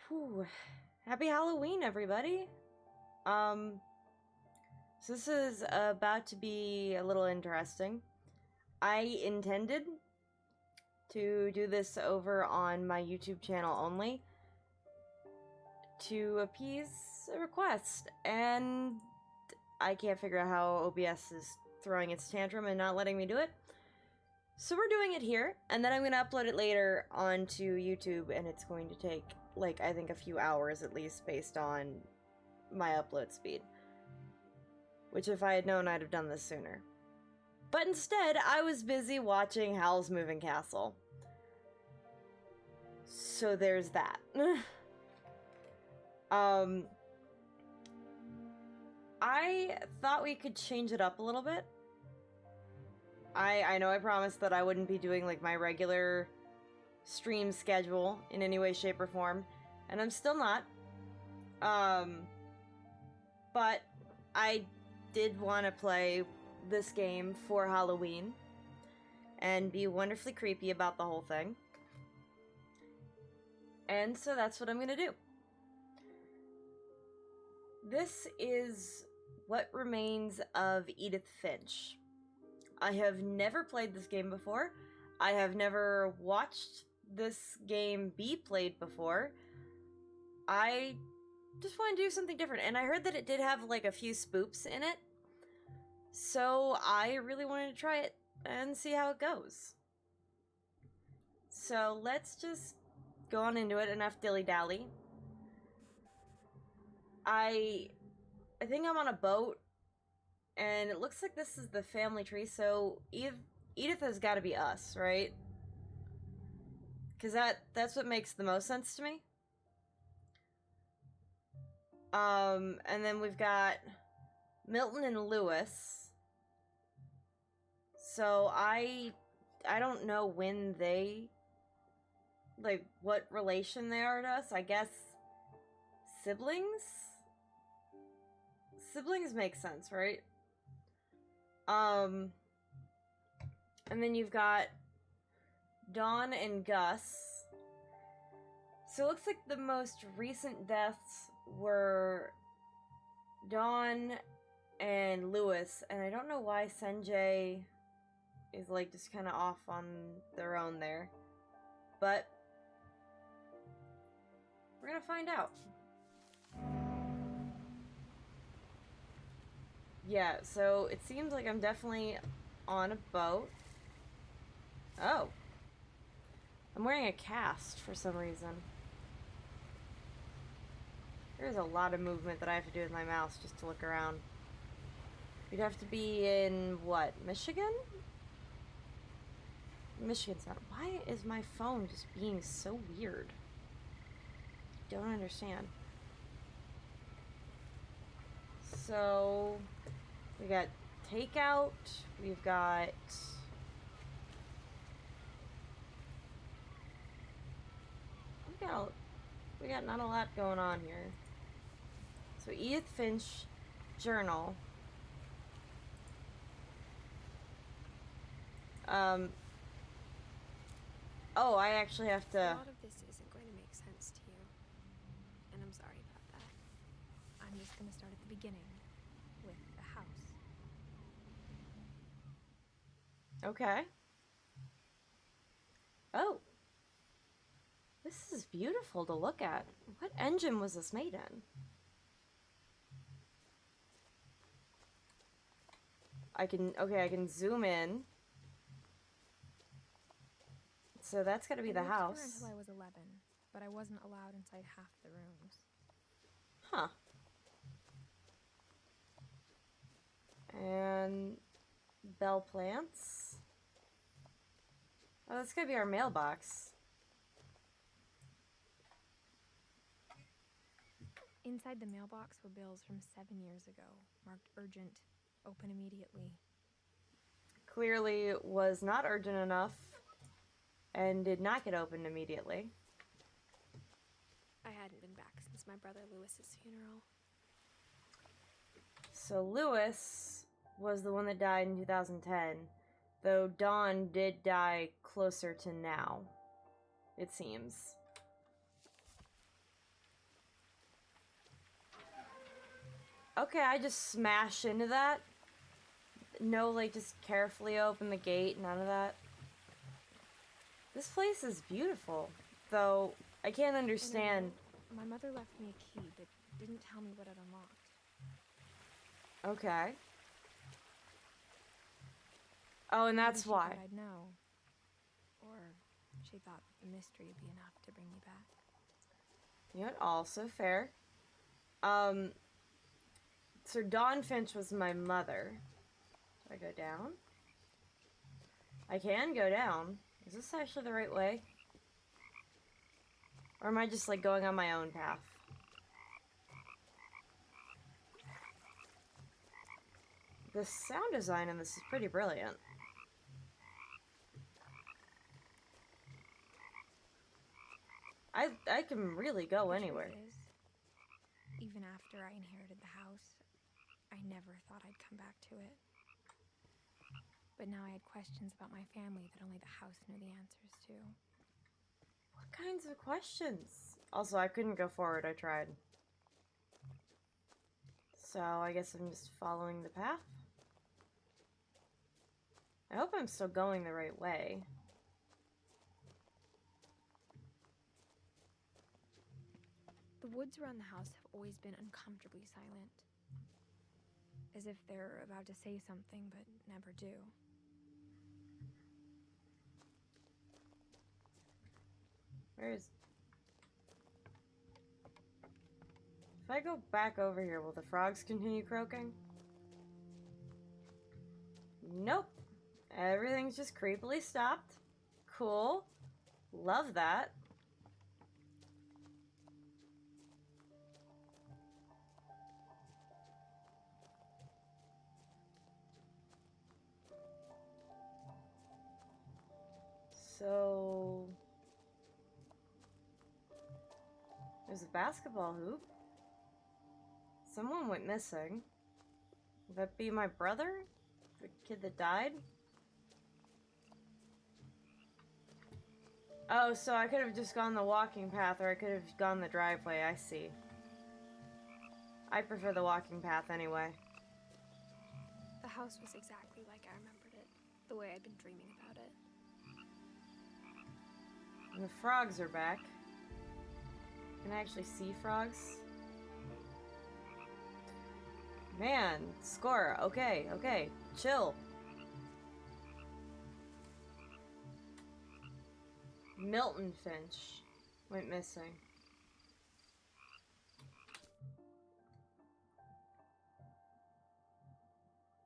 Whew. Happy Halloween, everybody. So this is about to be a little interesting. I intended to do this over on my YouTube channel only to appease a request, and I can't figure out how OBS is throwing its tantrum and not letting me do it. So we're doing it here, and then I'm going to upload it later onto YouTube, and it's going to take, like, I think a few hours at least based on my upload speed. Which, if I had known, I'd have done this sooner. But instead, I was busy watching Howl's Moving Castle. So there's that. I thought we could change it up a little bit. I know I promised that I wouldn't be doing, like, my regular stream schedule in any way, shape, or form, and I'm still not. But I did want to play this game for Halloween and be wonderfully creepy about the whole thing. And so that's what I'm going to do. This is What Remains of Edith Finch. I have never played this game before. I have never watched this game be played before. I just want to do something different. And I heard that it did have, like, a few spoofs in it. So I really wanted to try it and see how it goes. So let's just go on into it. Enough dilly-dally. I think I'm on a boat. And it looks like this is the family tree, so Edith has got to be us, right? Because that's what makes the most sense to me. And then we've got Milton and Lewis. So I don't know when they, like, what relation they are to us. I guess siblings? Siblings make sense, right? And then you've got Dawn and Gus. So it looks like the most recent deaths were Dawn and Lewis, and I don't know why Senjay is, like, just kind of off on their own there. But we're gonna find out. Yeah, so it seems like I'm definitely on a boat. Oh. I'm wearing a cast for some reason. There's a lot of movement that I have to do with my mouse just to look around. We'd have to be in, what, Michigan? Michigan's not. Why is my phone just being so weird? Don't understand. So we got takeout, we've got we got not a lot going on here. So Edith Finch journal. Oh, I actually have to. A lot of this isn't going to make sense to you, and I'm sorry about that. I'm just going to start at the beginning with the house. Okay. Oh. This is beautiful to look at. What engine was this made in? I can zoom in. So that's gotta be the house. I lived here until I was 11, but I wasn't allowed inside half the rooms. Huh. And bell plants. Oh, that's gotta be our mailbox. Inside the mailbox were bills from 7 years ago, marked urgent, open immediately. Clearly was not urgent enough and did not get opened immediately. I hadn't been back since my brother Lewis's funeral. So Lewis was the one that died in 2010, though Dawn did die closer to now, it seems. Okay, I just smash into that. No, like, just carefully open the gate, none of that. This place is beautiful, though I can't understand. My mother left me a key, but didn't tell me what it unlocked. Okay. Oh, and that's Maybe she why. thought I'd know. Or she thought the mystery would be enough to bring me back. You know what? Also fair. So Dawn Finch was my mother. Do I go down? I can go down. Is this actually the right way? Or am I just, like, going on my own path? The sound design in this is pretty brilliant. I can really go anywhere. The truth is, even after I inherited the house, I never thought I'd come back to it. But now I had questions about my family that only the house knew the answers to. What kinds of questions? Also, I couldn't go forward, I tried. So, I guess I'm just following the path. I hope I'm still going the right way. The woods around the house have always been uncomfortably silent. As if they're about to say something, but never do. Where's... If I go back over here, will the frogs continue croaking? Nope. Everything's just creepily stopped. Cool. Love that. So... There's a basketball hoop. Someone went missing. Would that be my brother? The kid that died? Oh, so I could have just gone the walking path, or I could have gone the driveway, I see. I prefer the walking path anyway. The house was exactly like I remembered it, the way I'd been dreaming about it. And the frogs are back. Can I actually see frogs? Man, score. Okay, okay. Chill. Milton Finch went missing.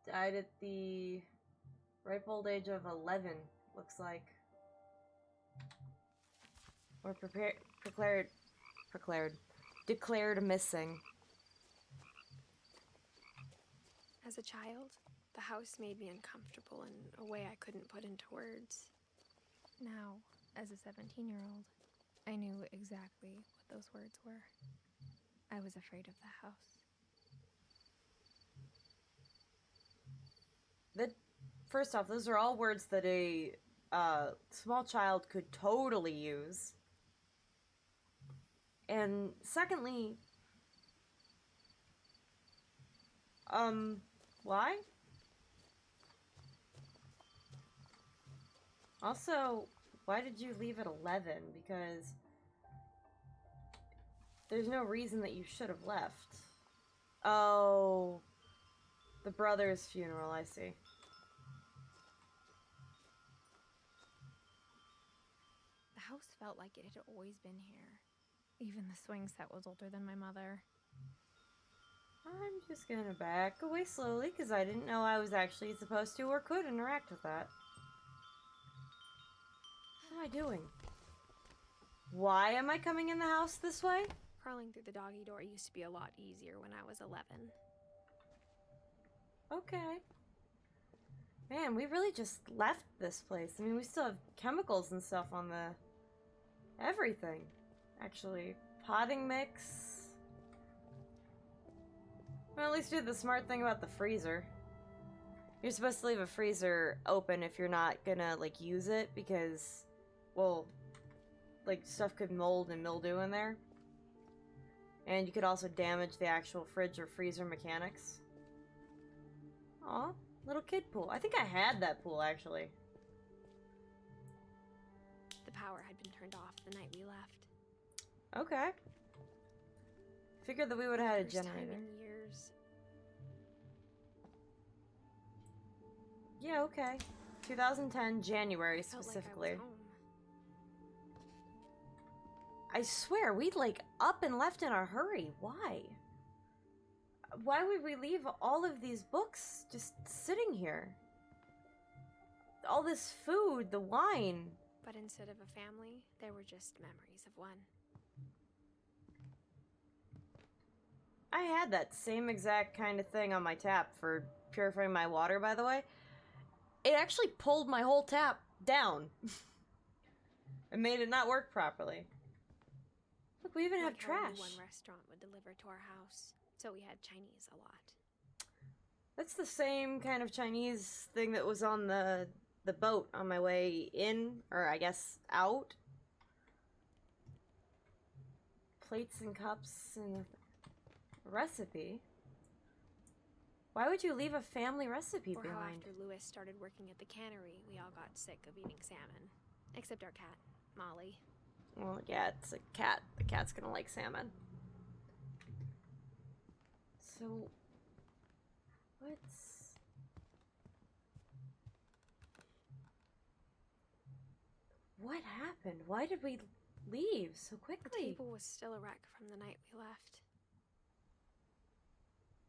Died at the ripe old age of 11, looks like. Or declared missing. As a child, the house made me uncomfortable in a way I couldn't put into words. Now, as a 17-year-old, I knew exactly what those words were. I was afraid of the house. First off, those are all words that a small child could totally use. And secondly, why? Also, why did you leave at 11? Because there's no reason that you should have left. Oh, the brother's funeral, I see. The house felt like it had always been here. Even the swing set was older than my mother. I'm just gonna back away slowly because I didn't know I was actually supposed to or could interact with that. What am I doing? Why am I coming in the house this way? Crawling through the doggy door used to be a lot easier when I was 11. Okay. Man, we really just left this place. I mean, we still have chemicals and stuff on the... everything. Actually, potting mix... Well, at least we did the smart thing about the freezer. You're supposed to leave a freezer open if you're not gonna, like, use it because, well, like, stuff could mold and mildew in there. And you could also damage the actual fridge or freezer mechanics. Aw, little kid pool. I think I had that pool, actually. The power had been turned off the night we left. Okay. Figured that we would have had a First time generator. in years. Yeah, okay. 2010, January, Felt specifically. like I was home. I swear, we'd, like, up and left in a hurry. Why? Why would we leave all of these books just sitting here? All this food, the wine. But instead of a family, there were just memories of one. I had that same exact kind of thing on my tap for purifying my water, by the way. It actually pulled my whole tap down. It made it not work properly. Look, we even have Like how only trash. one restaurant would deliver to our house, so we had Chinese a lot. That's the same kind of Chinese thing that was on the boat on my way in, or I guess out. Plates and cups and a recipe. Why would you leave a family recipe Or how behind? after Lewis started working at the cannery, we all got sick of eating salmon. Except our cat, Molly. Well, yeah, it's a cat. The cat's gonna like salmon. So, what's... What happened? Why did we leave so The quickly? table was still a wreck from the night we left.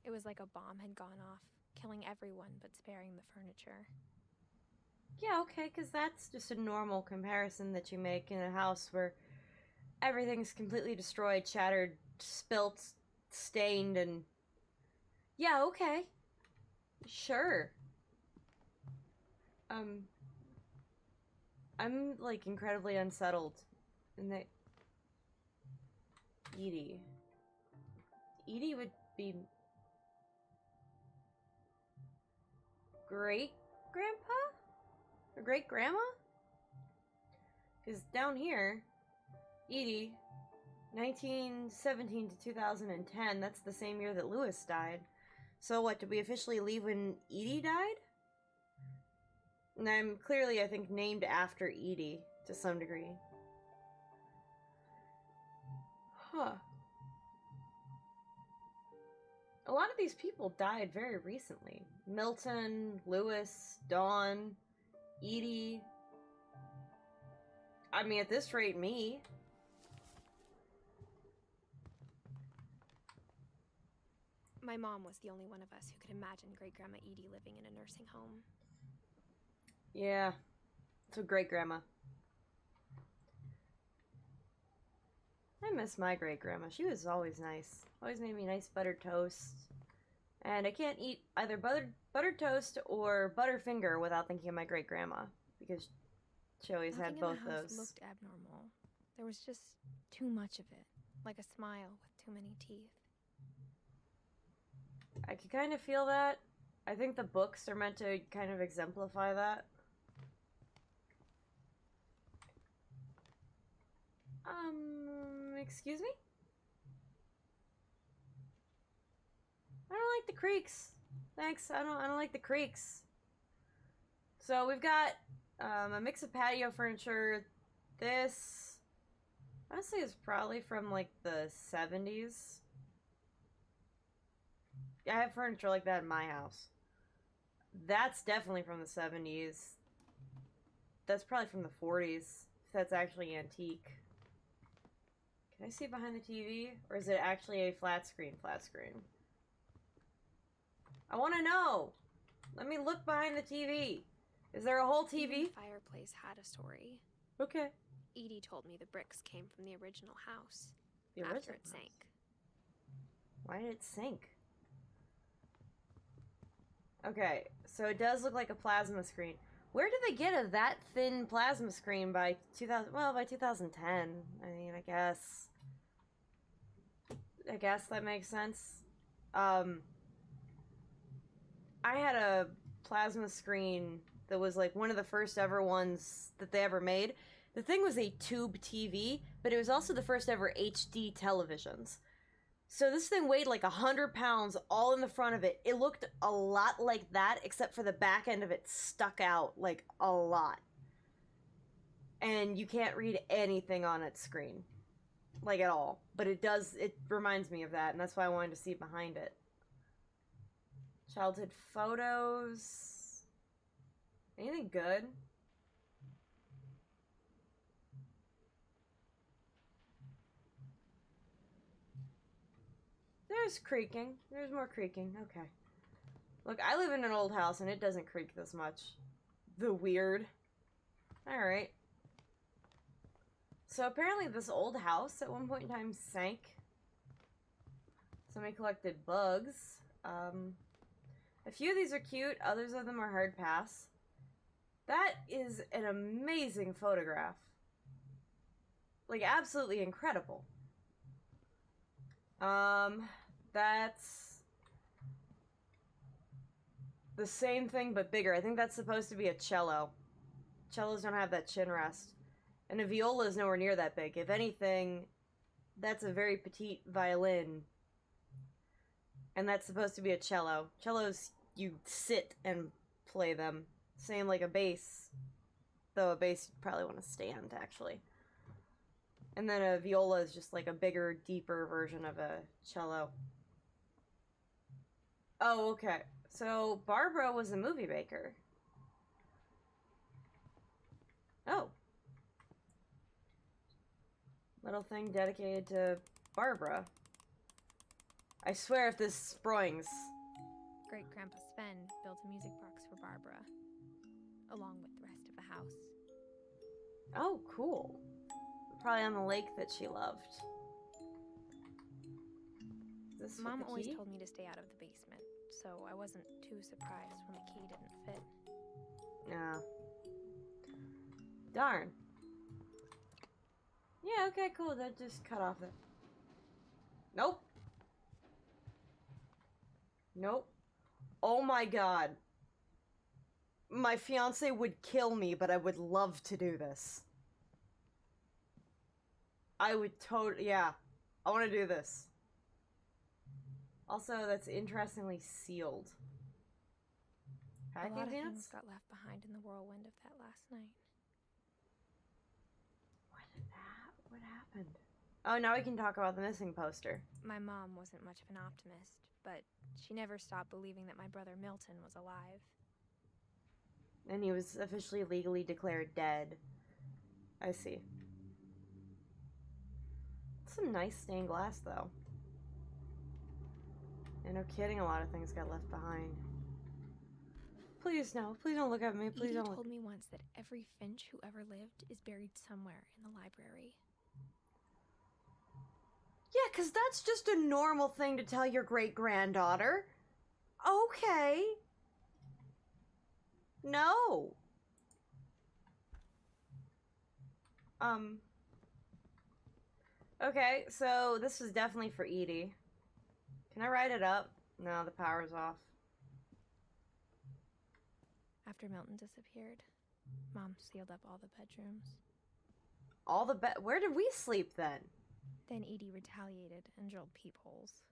It was like a bomb had gone off, killing everyone but sparing the furniture. Yeah, okay, because that's just a normal comparison that you make in a house where everything's completely destroyed, shattered, spilt, stained, and... Yeah, okay. Sure. I'm, like, incredibly unsettled. And that... Edie. Edie would be... Great-grandpa? Or great-grandma? Because down here, Edie, 1917 to 2010, that's the same year that Lewis died. So what, did we officially leave when Edie died? And I'm clearly, I think, named after Edie, to some degree. Huh. A lot of these people died very recently. Milton, Lewis, Dawn, Edie. I mean, at this rate, me. My mom was the only one of us who could imagine Great-Grandma Edie living in a nursing home. Yeah. So great-grandma. I miss my great-grandma. She was always nice. Always made me nice buttered toast. And I can't eat either buttered toast or Butterfinger without thinking of my great-grandma. Because she always had Nothing both in the house those. looked abnormal. There was just too much of it, like a smile with too many teeth. I could kind of feel that. I think the books are meant to kind of exemplify that. Excuse me? I don't like the creaks. Thanks, I don't like the creaks. So we've got a mix of patio furniture. This, honestly, is probably from like the 70s. I have furniture like that in my house. That's definitely from the 70s. That's probably from the 40s, if that's actually antique. Can I see behind the TV? Or is it actually a flat screen? Flat screen. I want to know! Let me look behind the TV. Is there a whole TV? Even the fireplace had a story. Okay. Edie told me the bricks came from the original house. The after original it sank. Why did it sink? Okay, so it does look like a plasma screen. Where did they get a that thin plasma screen by 2000? Well, by 2010. I mean, I guess that makes sense. I had a plasma screen that was like one of the first ever ones that they ever made. The thing was a tube TV, but it was also the first ever HD televisions. So this thing weighed like 100 pounds all in the front of it. It looked a lot like that, except for the back end of it stuck out like a lot. And you can't read anything on its screen. Like at all. But it reminds me of that, and that's why I wanted to see behind it. Childhood photos. Anything good? There's creaking. There's more creaking. Okay. Look, I live in an old house and it doesn't creak this much. The weird. Alright. So apparently this old house at one point in time sank. Somebody collected bugs. A few of these are cute. Others of them are hard pass. That is an amazing photograph. Like, absolutely incredible. That's the same thing but bigger. I think that's supposed to be a cello. Cellos don't have that chin rest. And a viola is nowhere near that big. If anything, that's a very petite violin. And that's supposed to be a cello. Cellos, you sit and play them. Same like a bass. Though a bass you'd probably want to stand, actually. And then a viola is just like a bigger, deeper version of a cello. Oh, okay. So, Barbara was a movie maker. Oh. Little thing dedicated to Barbara. I swear if this springs. Great-Grandpa Sven built a music box for Barbara, along with the rest of the house. Oh, cool. Probably on the lake that she loved. Is this Mom with the always key? told me to stay out of the basement, so I wasn't too surprised when the key didn't fit. Yeah. Darn. Yeah, okay, cool. That just cut off it. Nope. Nope. Oh my god. My fiance would kill me, but I would love to do this. I would totally, yeah. I want to do this. Also, that's interestingly sealed. A lot of Packing things pants? got left behind in the whirlwind of that last night. What happened? Oh, now we can talk about the missing poster. My mom wasn't much of an optimist, but she never stopped believing that my brother Milton was alive. And he was officially legally declared dead. I see. Some nice stained glass, though. And no kidding, a lot of things got left behind. Please, no. Please don't look at me. Please Edie don't look. told me once that every Finch who ever lived is buried somewhere in the library. Yeah, because that's just a normal thing to tell your great-granddaughter. Okay. No. Okay, so this was definitely for Edie. Can I write it up? No, the power's off. After Milton disappeared, Mom sealed up all the bedrooms. Where did we sleep then? Then Edie retaliated and drilled peepholes.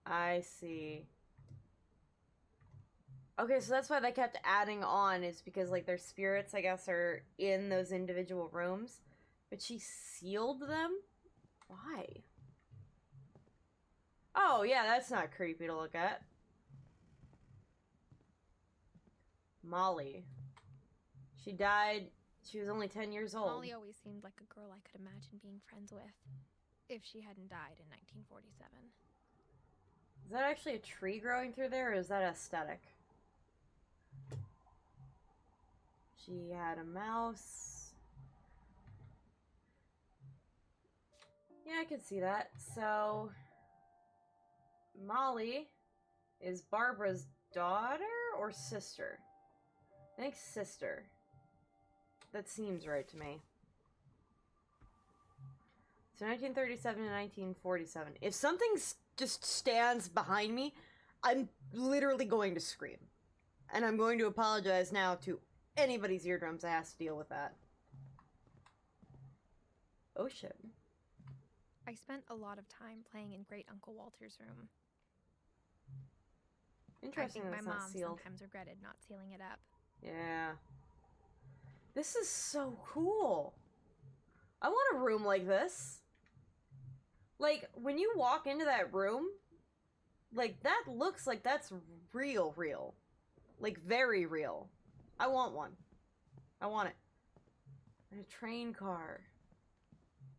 I see. Okay, so that's why they kept adding on, is because, like, their spirits, I guess, are in those individual rooms. But she sealed them? Why? Oh, yeah, that's not creepy to look at. Molly. She died. She was only 10 years old. Molly always seemed like a girl I could imagine being friends with, if she hadn't died in 1947. Is that actually a tree growing through there, or is that aesthetic? She had a mouse. Yeah, I could see that. So, Molly is Barbara's daughter or sister? I think sister. That seems right to me. So 1937 to 1947. If something just stands behind me, I'm literally going to scream. And I'm going to apologize now to anybody's eardrums that has to deal with that. Oh shit. I I spent a lot of time playing in Great Uncle Walter's room. Interesting I that think it's my not mom sealed. sometimes regretted not sealing it up. Yeah. This is so cool. I want a room like this. Like, when you walk into that room, like, that looks like that's real. Like, very real. I want one. I want it. And a train car.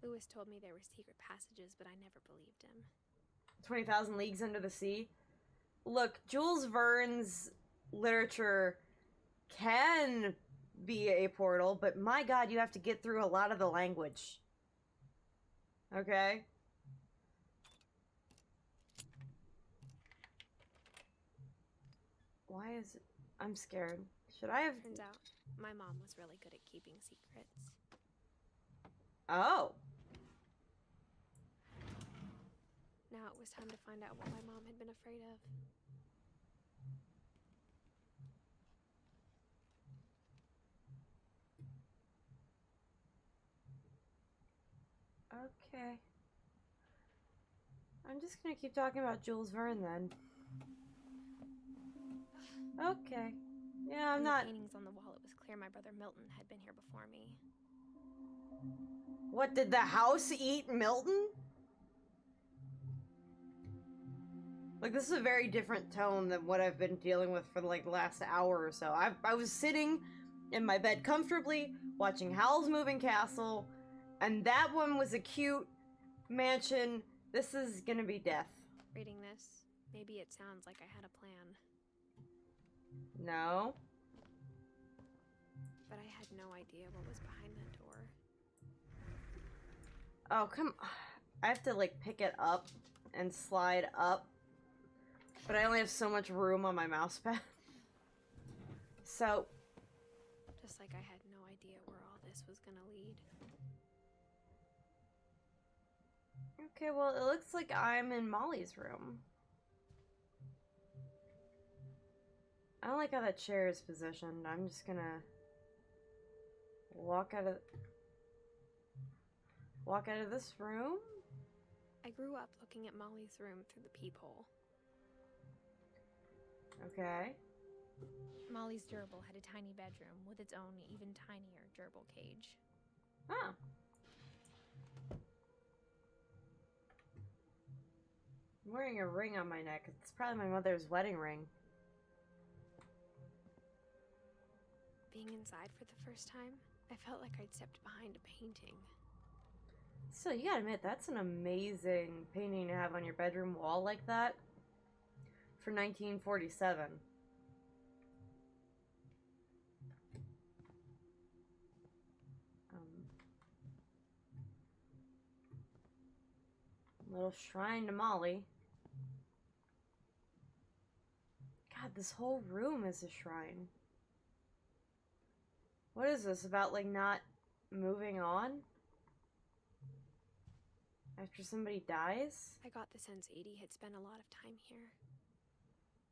Lewis told me there were secret passages, but I never believed him. 20,000 Leagues Under the Sea. Look, Jules Verne's literature can be a portal, but my god, you have to get through a lot of the language. Okay? Why is it... I'm scared. Should I have... Turns out, my mom was really good at keeping secrets. Oh. Now it was time to find out what my mom had been afraid of. Okay. I'm just gonna keep talking about Jules Verne then. Okay. Yeah, I'm From not... the paintings on the wall, it was clear my brother Milton had been here before me. What, did the house eat Milton? Like, this is a very different tone than what I've been dealing with for, like, the last hour or so. I was sitting in my bed comfortably, watching Howl's Moving Castle, and that one was a cute mansion. This is gonna be death. Reading this, maybe it sounds like I had a plan. No. But I had no idea what was behind that door. Oh, come on. I have to, like, pick it up and slide up. But I only have so much room on my mouse pad. So... Just like I had no idea where all this was gonna lead. Okay, well, it looks like I'm in Molly's room. I don't like how that chair is positioned. I'm just gonna... walk out of this room? I grew up looking at Molly's room through the peephole. Okay. Molly's gerbil had a tiny bedroom with its own even tinier gerbil cage. Oh. I'm wearing a ring on my neck. It's probably my mother's wedding ring. Being inside for the first time, I felt like I'd stepped behind a painting. So, you gotta admit, that's an amazing painting to have on your bedroom wall like that. For 1947. Little shrine to Molly. God, this whole room is a shrine. What is this, about, like, not moving on? After somebody dies? I got the sense Edie had spent a lot of time here.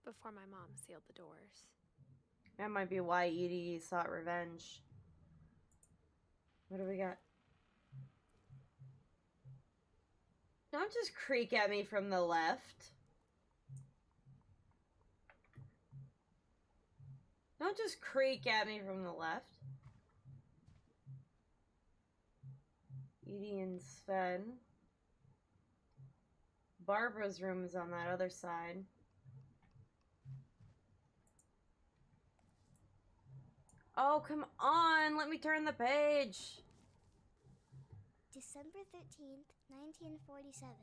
Before my mom sealed the doors. That might be why Edie sought revenge. What do we got? Don't just creak at me from the left. Don't just creak at me from the left. Edie and Sven. Barbara's room is on that other side. Oh, come on! Let me turn the page! December 13th, 1947.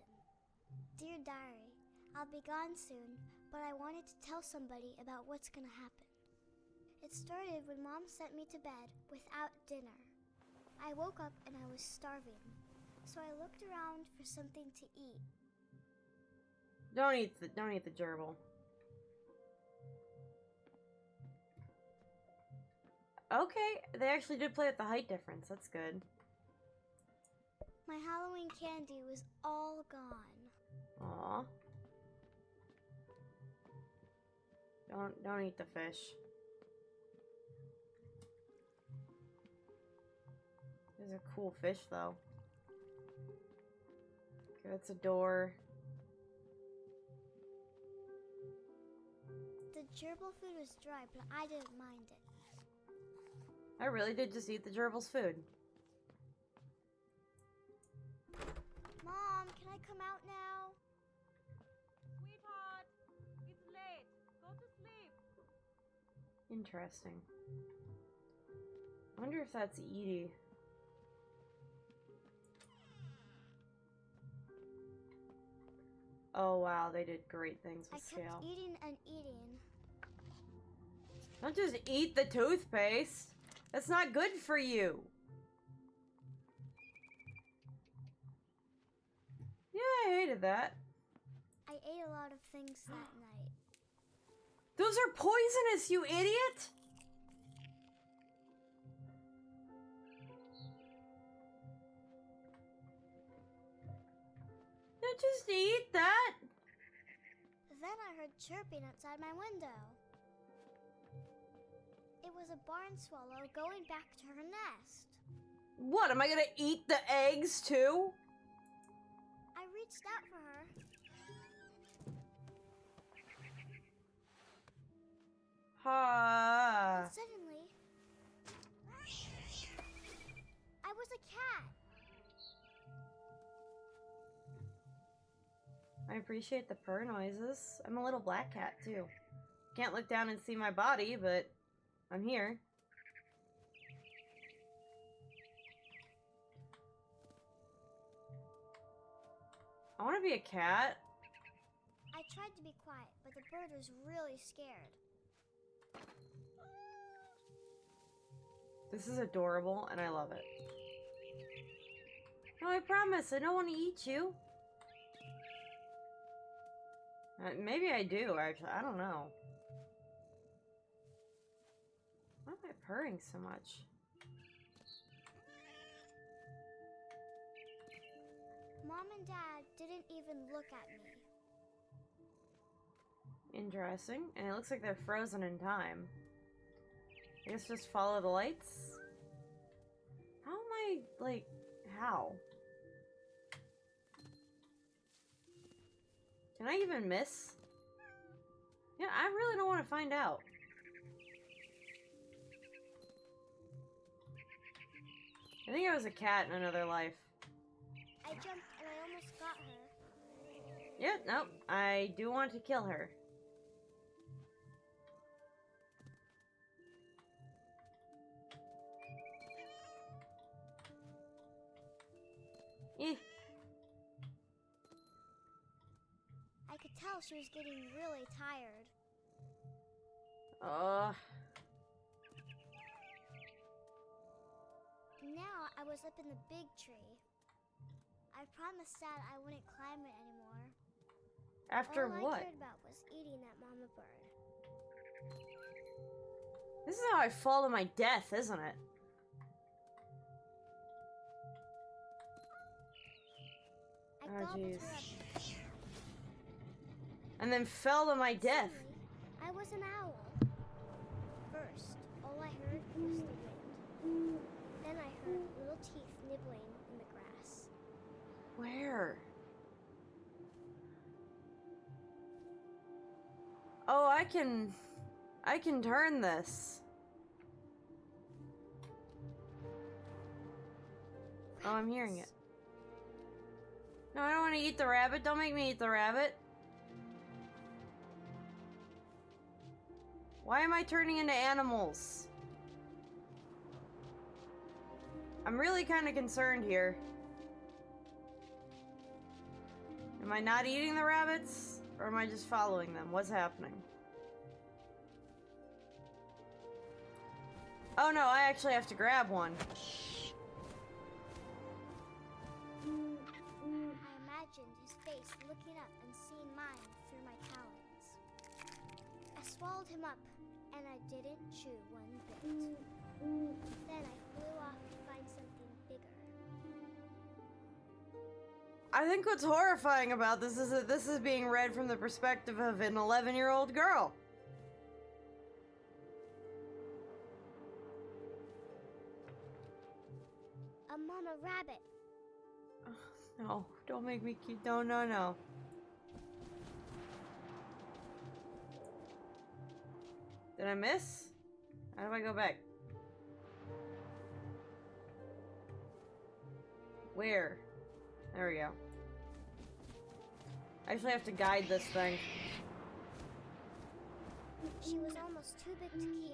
Dear Diary, I'll be gone soon, but I wanted to tell somebody about what's gonna happen. It started when Mom sent me to bed without dinner. I woke up and I was starving, so I looked around for something to eat. Don't eat the gerbil. Okay, they actually did play with the height difference. That's good. My Halloween candy was all gone. Aw. Don't eat the fish. There's a cool fish though. Okay, that's a door. The gerbil food was dry, but I didn't mind it. I really did just eat the gerbil's food. Mom, can I come out now? Sweetheart, it's late. Go to sleep. Interesting. I wonder if that's Edie. Oh wow, they did great things I with kept scale. eating and eating. Don't just eat the toothpaste. That's not good for you. Yeah, I hated that. I ate a lot of things that night. Those are poisonous, you idiot! Don't just eat that! Then I heard chirping outside my window. It was a barn swallow going back to her nest. What, am I gonna eat the eggs too? I reached out for her. Ha! And suddenly, I was a cat. I appreciate the purr noises. I'm a little black cat too. Can't look down and see my body, but I'm here. I want to be a cat. I tried to be quiet, but the bird was really scared. This is adorable, and I love it. No, I promise, I don't want to eat you. Maybe I do, actually. I don't know. Why am I purring so much? Mom and Dad didn't even look at me. Interesting. And it looks like they're frozen in time. I guess just follow the lights? How am I, like, how? Can I even miss? Yeah, I really don't want to find out. I think I was a cat in another life. I jumped and I almost got her. Yeah, nope. I do want to kill her. Eh. I could tell she was getting really tired. Now I was up in the big tree. I promised Dad I wouldn't climb it anymore. After All what? I cared about was eating that mama bird. This is how I fall to my death, isn't it? I Oh, gobbled jeez. her up. And then fell to my death. Suddenly, I was an owl. First, all I heard was the wind. Then I heard little teeth nibbling in the grass. Where? Oh, I can turn this. Oh, I'm hearing it. No, I don't want to eat the rabbit. Don't make me eat the rabbit. Why am I turning into animals? I'm really kind of concerned here. Am I not eating the rabbits? Or am I just following them? What's happening? Oh no, I actually have to grab one. I imagined his face looking up and seeing mine through my talons. I swallowed him up, and I didn't chew one bit. Then I flew off to find something bigger. I think what's horrifying about this is that this is being read from the perspective of an 11-year-old girl. A mama rabbit. No, don't make me keep. No, no, no. Did I miss? How do I go back? Where? There we go. I actually have to guide this thing. She was almost too big to carry.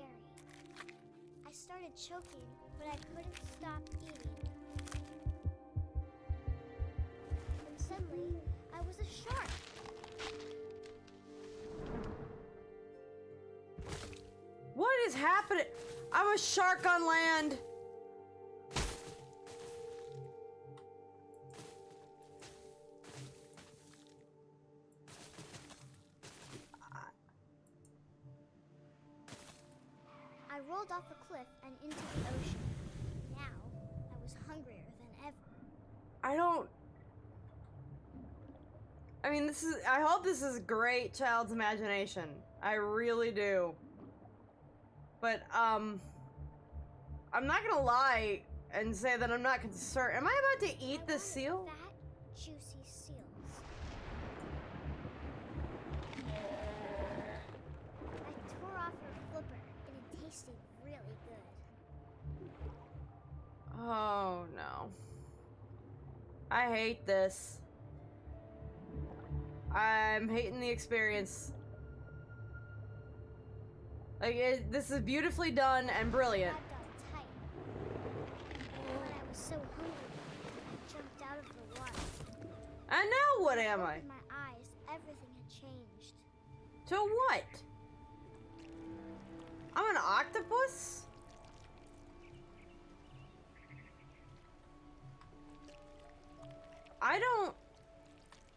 I started choking, but I couldn't stop eating. And suddenly, I was a shark. What is happening? I'm a shark on land. I rolled off a cliff and into the ocean. Now, I was hungrier than ever. I don't. I mean, this is. I hope this is great child's imagination. I really do. But, I'm not gonna lie and say that I'm not concerned. Am I about to eat the seal? Fat, juicy seals. I tore off her flipper, and it tasted really good. Oh, no. I hate this. I'm hating the experience. Like, this is beautifully done and brilliant. I got tight. When I was so hungry, I jumped out of the water. And now what am I? Opened my eyes, everything had changed. To what? I'm an octopus? I don't...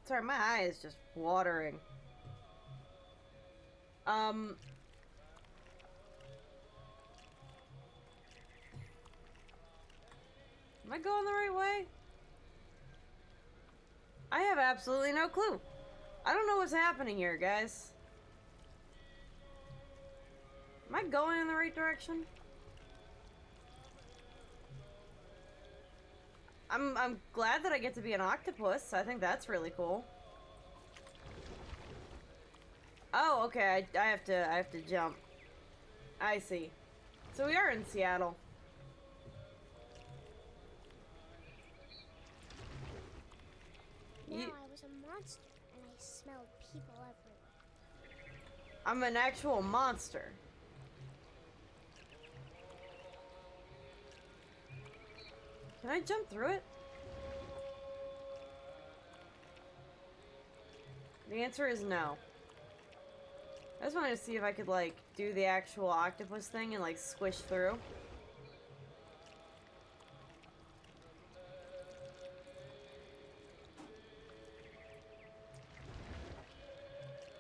Sorry, my eye is just watering. Am I going the right way? I have absolutely no clue. I don't know what's happening here, guys. Am I going in the right direction? I'm glad that I get to be an octopus. I think that's really cool. Oh, okay. I have to jump. I see. So we are in Seattle. Now I was a monster, and I smelled people everywhere. I'm an actual monster. Can I jump through it? The answer is no. I just wanted to see if I could, like, do the actual octopus thing and, like, squish through.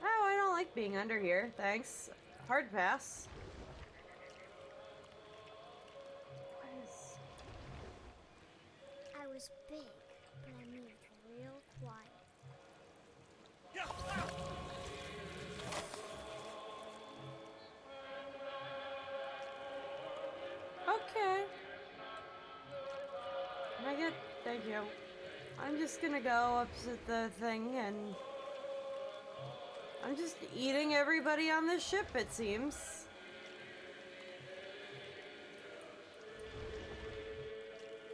Oh, I don't like being under here. Thanks. Hard pass. What is... I was big, but I moved real quiet. Okay. Can I get... Thank you. I'm just gonna go up to the thing and... I'm just eating everybody on this ship, it seems.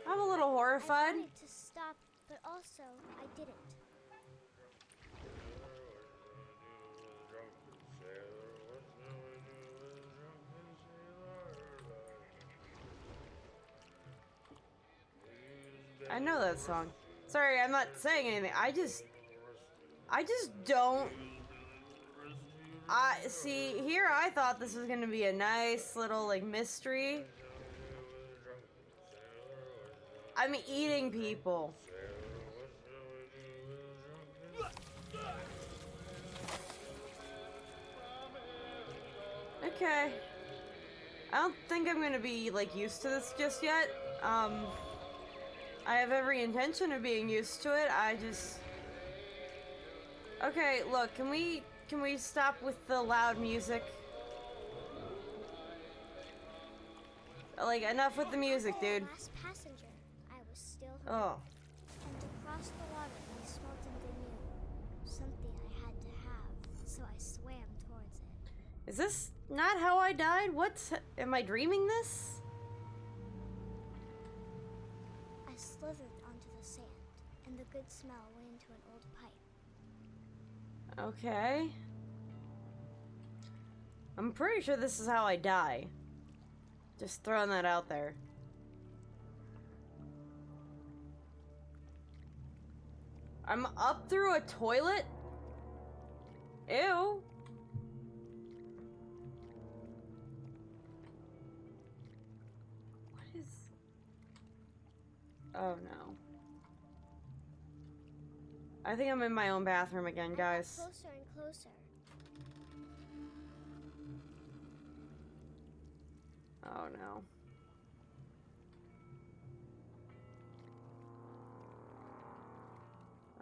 I'm a little I horrified. wanted to stop, but also I didn't. I know that song. Sorry, I'm not saying anything. I just don't... see, here I thought this was gonna be a nice little, like, mystery. I'm eating people. Okay. I don't think I'm gonna be, like, used to this just yet. I have every intention of being used to it. I just... Okay, look, can we stop with the loud music? Like, enough with the music, dude. Last passenger, I was still Oh. hungry. And crossed the water and we smoked into new. Something I had to have, so I swam towards it. Is this not how I died? Am I dreaming this? I slithered onto the sand, and the good smell went into an old pipe. Okay. I'm pretty sure this is how I die. Just throwing that out there. I'm up through a toilet? Ew. What is... Oh no. I think I'm in my own bathroom again, guys. I got closer and closer. Oh no.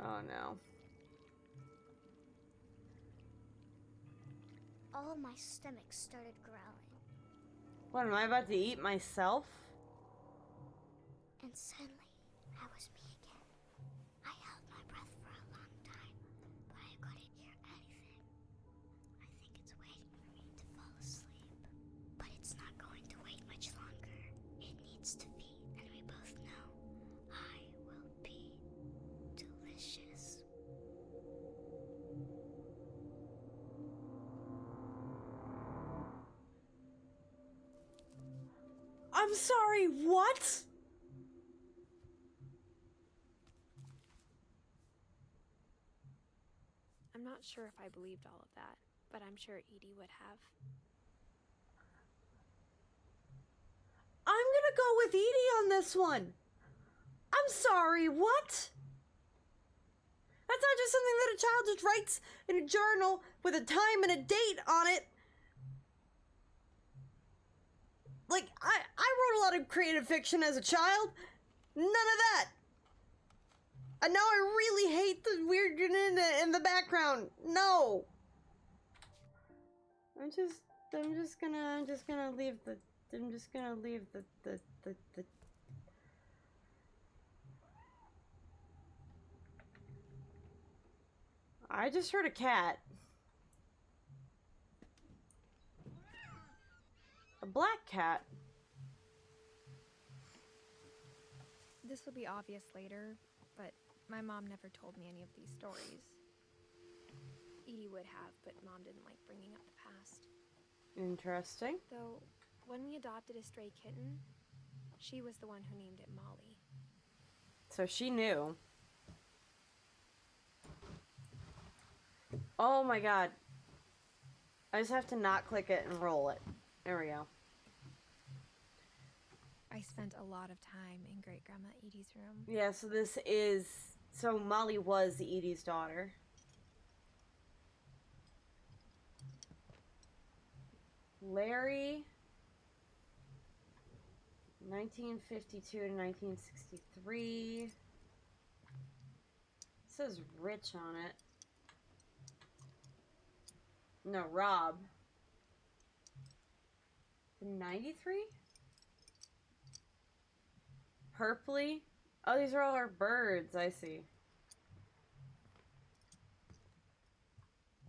Oh no. All my stomach started growling, What, am I about to eat myself? and suddenly I was me again. I held my breath for a long time, but I couldn't hear anything. I think it's waiting for me to fall asleep, but it's not going to wait much longer. It needs to feed, and we both know I will be delicious. I'm sorry, what? I'm not sure if I believed all of that, but I'm sure Edie would have. I'm gonna go with Edie on this one. I'm sorry, what? That's not just something that a child just writes in a journal with a time and a date on it. Like, I wrote a lot of creative fiction as a child. None of that. And now I really hate the weird in the background. No. I'm just gonna leave the I just heard a cat. A black cat. This will be obvious later, but my mom never told me any of these stories. Edie would have, but Mom didn't like bringing up the past. Interesting. Though, when we adopted a stray kitten, she was the one who named it Molly. So she knew. Oh my god. I just have to not click it and roll it. There we go. I spent a lot of time in Great Grandma Edie's room. Yeah, so this is... So Molly was Edie's daughter. Larry... 1952 to 1963. It says Rich on it. No, Rob. 93? Purpley? Oh, these are all our birds. I see.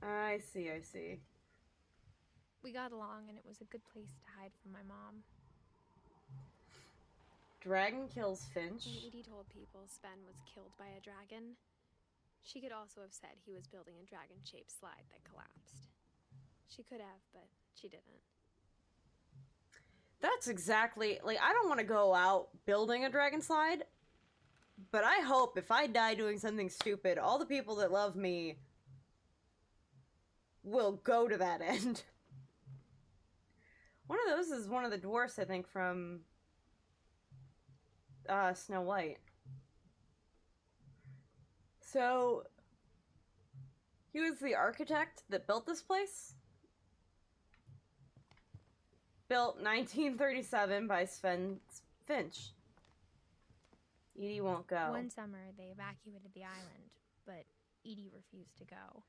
I see. We got along, and it was a good place to hide from my mom. Dragon kills Finch. When Edie told people Sven was killed by a dragon, she could also have said he was building a dragon-shaped slide that collapsed. She could have, but she didn't. That's exactly... Like, I don't want to go out building a dragon slide, but I hope if I die doing something stupid, all the people that love me will go to that end. One of those is one of the dwarfs, I think, from Snow White. So, he was the architect that built this place. Built 1937 by Sven Finch. Edie won't go. One summer, they evacuated the island, but Edie refused to go.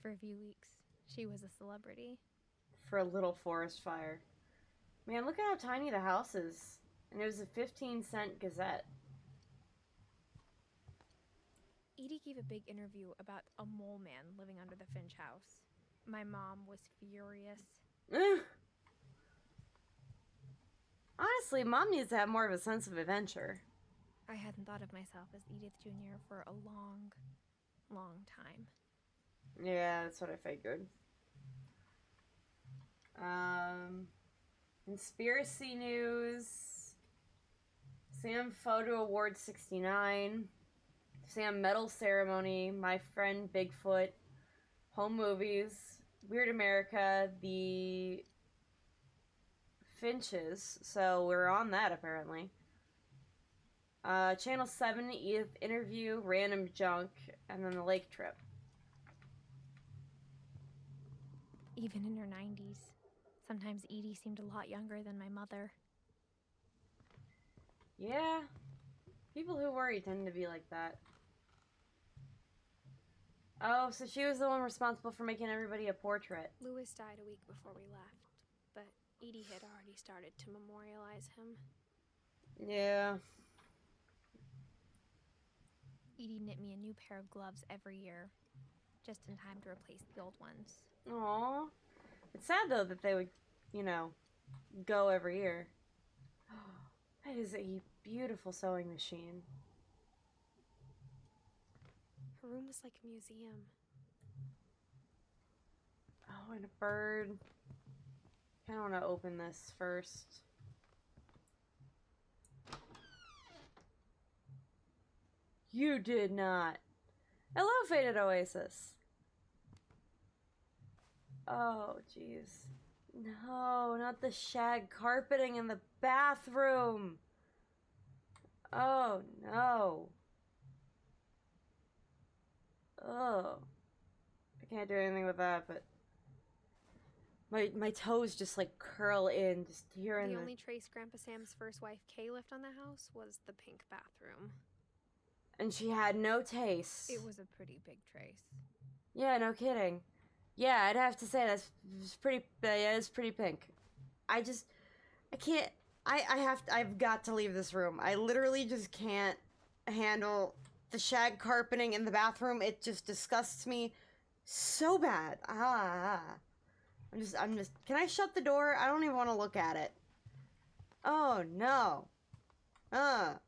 For a few weeks, she was a celebrity. For a little forest fire. Man, look at how tiny the house is. And it was a 15-cent Gazette. Edie gave a big interview about a mole man living under the Finch house. My mom was furious. Honestly, Mom needs to have more of a sense of adventure. I hadn't thought of myself as Edith Jr. for a long, long time. Yeah, that's what I figured. Conspiracy news. Sam Photo Award 69. Sam Medal Ceremony. My Friend Bigfoot. Home Movies. Weird America. The Finches. So we're on that apparently. Channel 7 Edith interview. Random junk. And then the lake trip. Even in her 90s. Sometimes Edie seemed a lot younger than my mother. Yeah. People who worry tend to be like that. Oh, so she was the one responsible for making everybody a portrait. Lewis died a week before we left, but Edie had already started to memorialize him. Yeah. Edie knit me a new pair of gloves every year, just in time to replace the old ones. Aww. It's sad, though, that they would, you know, go every year. That is a beautiful sewing machine. Her room was like a museum. Oh, and a bird. I kind of want to open this first. You did not. Hello, Faded Oasis. Oh, jeez. No, not the shag carpeting in the bathroom. Oh, no. Oh. I can't do anything with that, but... My toes just, like, curl in, just here and The there. only trace Grandpa Sam's first wife, Kay, left on the house was the pink bathroom. And she had no taste. It was a pretty big trace. Yeah, no kidding. Yeah, I'd have to say that's pretty. Yeah, it's pretty pink. I can't. I've got to leave this room. I literally just can't handle the shag carpeting in the bathroom. It just disgusts me so bad. I'm just. Can I shut the door? I don't even want to look at it. Oh no. That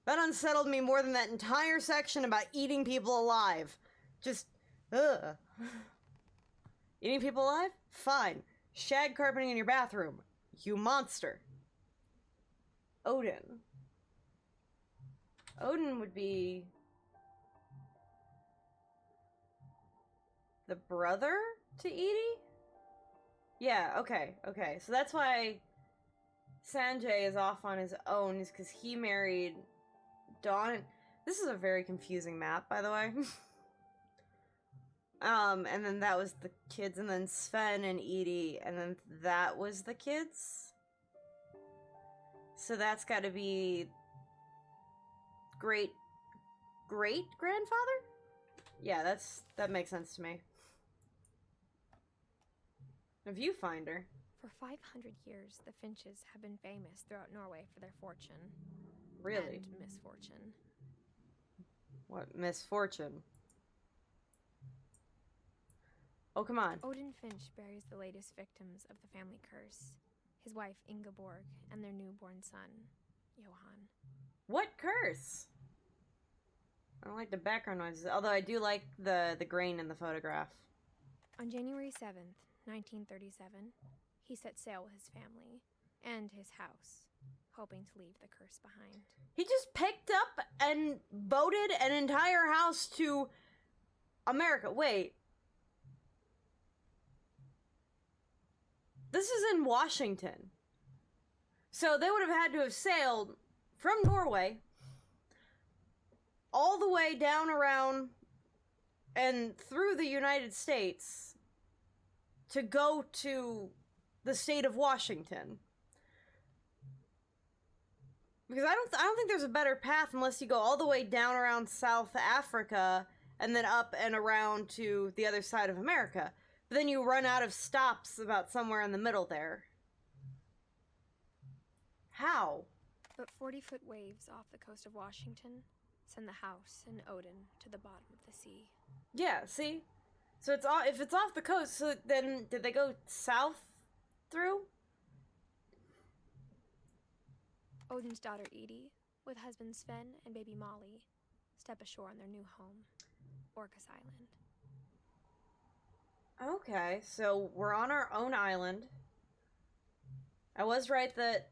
unsettled me more than that entire section about eating people alive. Just, Eating people alive? Fine. Shag carpeting in your bathroom. You monster. Odin. Odin would be... the brother to Edie? Yeah, okay. So that's why Sanjay is off on his own, is because he married Dawn. This is a very confusing map, by the way. And then that was the kids, and then Sven and Edie, and then that was the kids. So that's got to be great grandfather? Yeah, that makes sense to me. A viewfinder. For 500 years, the Finches have been famous throughout Norway for their fortune. Really? And misfortune. What misfortune? Oh, come on. Odin Finch buries the latest victims of the family curse. His wife, Ingeborg, and their newborn son, Johan. What curse? I don't like the background noises, although I do like the grain in the photograph. On January 7th, 1937, he set sail with his family and his house, hoping to leave the curse behind. He just picked up and boated an entire house to America. Wait. This is in Washington. So they would have had to have sailed from Norway all the way down around and through the United States to go to the state of Washington. Because I don't think there's a better path unless you go all the way down around South Africa and then up and around to the other side of America. But then you run out of stops about somewhere in the middle there. How? But 40-foot waves off the coast of Washington Send the house and Odin to the bottom of the sea. Yeah, see? So it's all, if it's off the coast, so then did they go south through? Odin's daughter Edie, with husband Sven and baby Molly, step ashore on their new home, Orcas Island. Okay, so we're on our own island. I was right that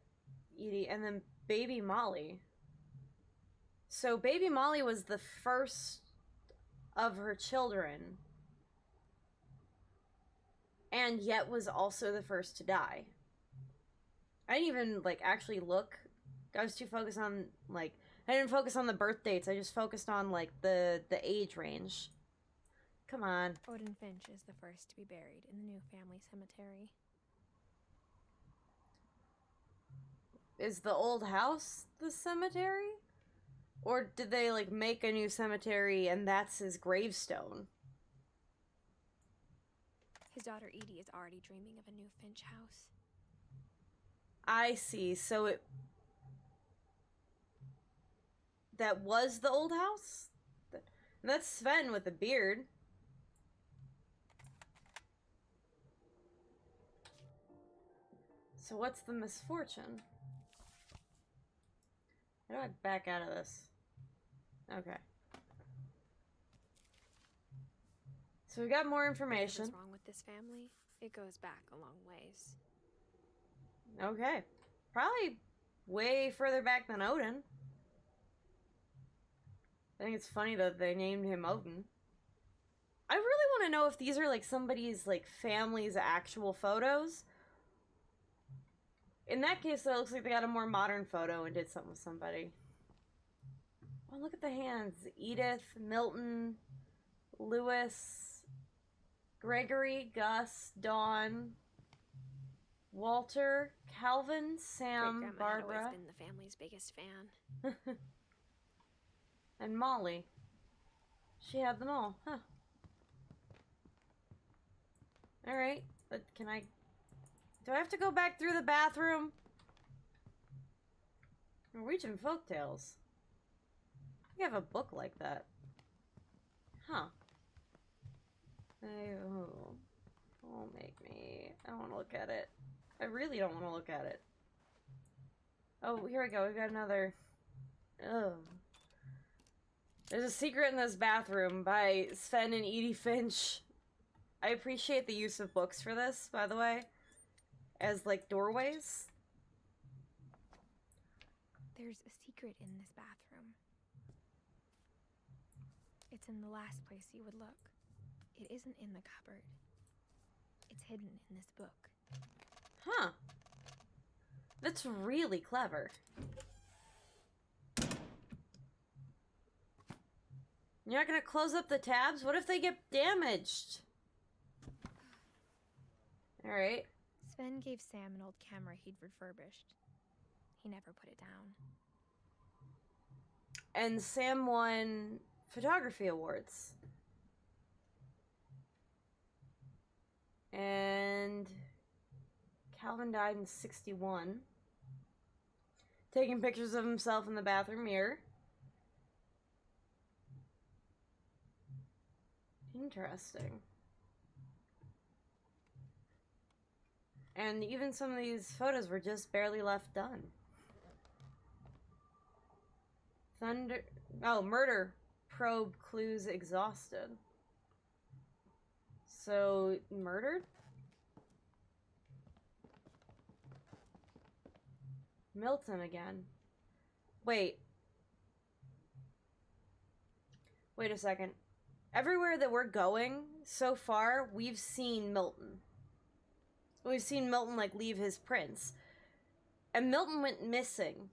Edie, and then baby Molly. So baby Molly was the first of her children, and yet was also the first to die. I didn't even, like, actually look. I was too focused on, like, I didn't focus on the birth dates. I just focused on, like, the age range. Come on. Odin Finch is the first to be buried in the new family cemetery. Is the old house the cemetery? Or did they, like, make a new cemetery and that's his gravestone? His daughter Edie is already dreaming of a new Finch house. I see. So that was the old house? And that's Sven with a beard. So what's the misfortune? How do I back out of this? Okay. So we got more information. What's wrong with this family? It goes back a long ways. Okay. Probably way further back than Odin. I think it's funny that they named him Odin. I really want to know if these are like somebody's like family's actual photos. In that case, though, it looks like they got a more modern photo and did something with somebody. Oh, look at the hands. Edith, Milton, Lewis, Gregory, Gus, Dawn, Walter, Calvin, Sam, Great-grandma Barbara. had always been the family's biggest fan. And Molly. She had them all, huh? Alright, but can I... Do I have to go back through the bathroom? Norwegian folktales. You have a book like that. Huh. Don't make me. I don't want to look at it. I really don't want to look at it. Oh, here we go. We got another. Ugh. There's a secret in this bathroom by Sven and Edie Finch. I appreciate the use of books for this, by the way. As, like, doorways. There's a secret in this bathroom. It's in the last place you would look. It isn't in the cupboard. It's hidden in this book. Huh. That's really clever. You're not gonna close up the tabs? What if they get damaged? Alright. Sven gave Sam an old camera he'd refurbished. He never put it down. And Sam won photography awards. And Calvin died in 61. Taking pictures of himself in the bathroom mirror. Interesting. And even some of these photos were just barely left done. Murder probe clues exhausted. So, murdered? Milton again. Wait. Wait a second. Everywhere that we're going, so far, we've seen Milton. We've seen Milton, like, leave his prints. And Milton went missing.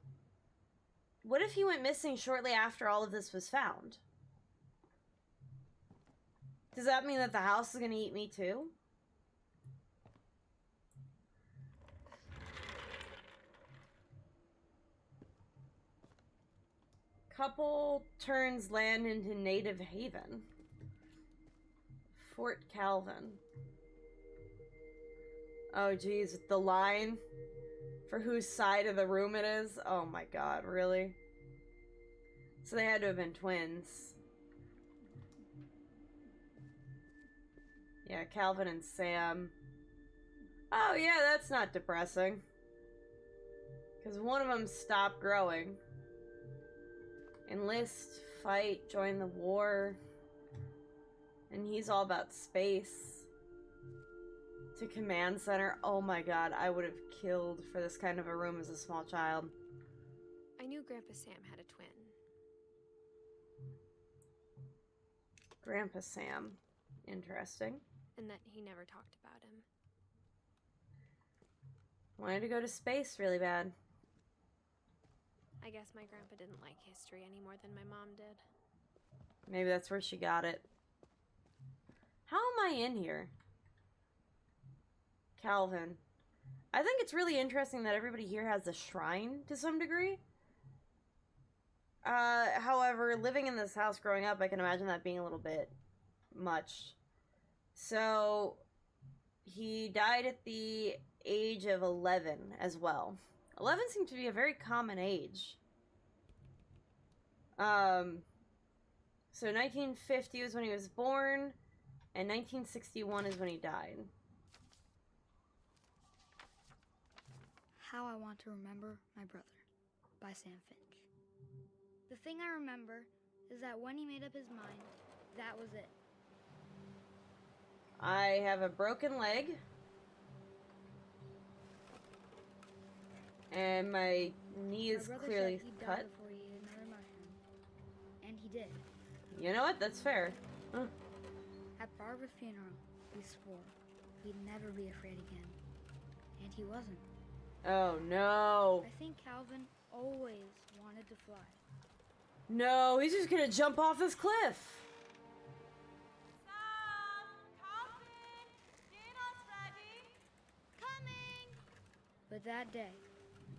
What if he went missing shortly after all of this was found? Does that mean that the house is gonna eat me too? Couple turns land into Native Haven. Fort Calvin. Oh geez, the line for whose side of the room it is. Oh my god, really? So they had to have been twins. Yeah, Calvin and Sam. Oh yeah, that's not depressing. Because one of them stopped growing. Enlist, fight, join the war. And he's all about space. To command center. Oh my god, I would have killed for this kind of a room as a small child. I knew Grandpa Sam had a twin. Grandpa Sam. Interesting. And that he never talked about him. Wanted to go to space really bad. I guess my grandpa didn't like history any more than my mom did. Maybe that's where she got it. How am I in here? Calvin. I think it's really interesting that everybody here has a shrine to some degree. However, living in this house growing up, I can imagine that being a little bit much. So, he died at the age of 11 as well. 11 seemed to be a very common age. So 1950 was when he was born, and 1961 is when he died. How I Want to Remember My Brother by Sam Finch. The thing I remember is that when he made up his mind, that was it. I have a broken leg. And my knee is My brother clearly said he'd die cut. before he ate another mushroom. And he did. You know what? That's fair. Huh. At Barbara's funeral, we swore we'd never be afraid again. And he wasn't. Oh no. I think Calvin always wanted to fly. No, he's just gonna jump off this cliff. Sam, coffee. Dinner's ready. Coming! But that day,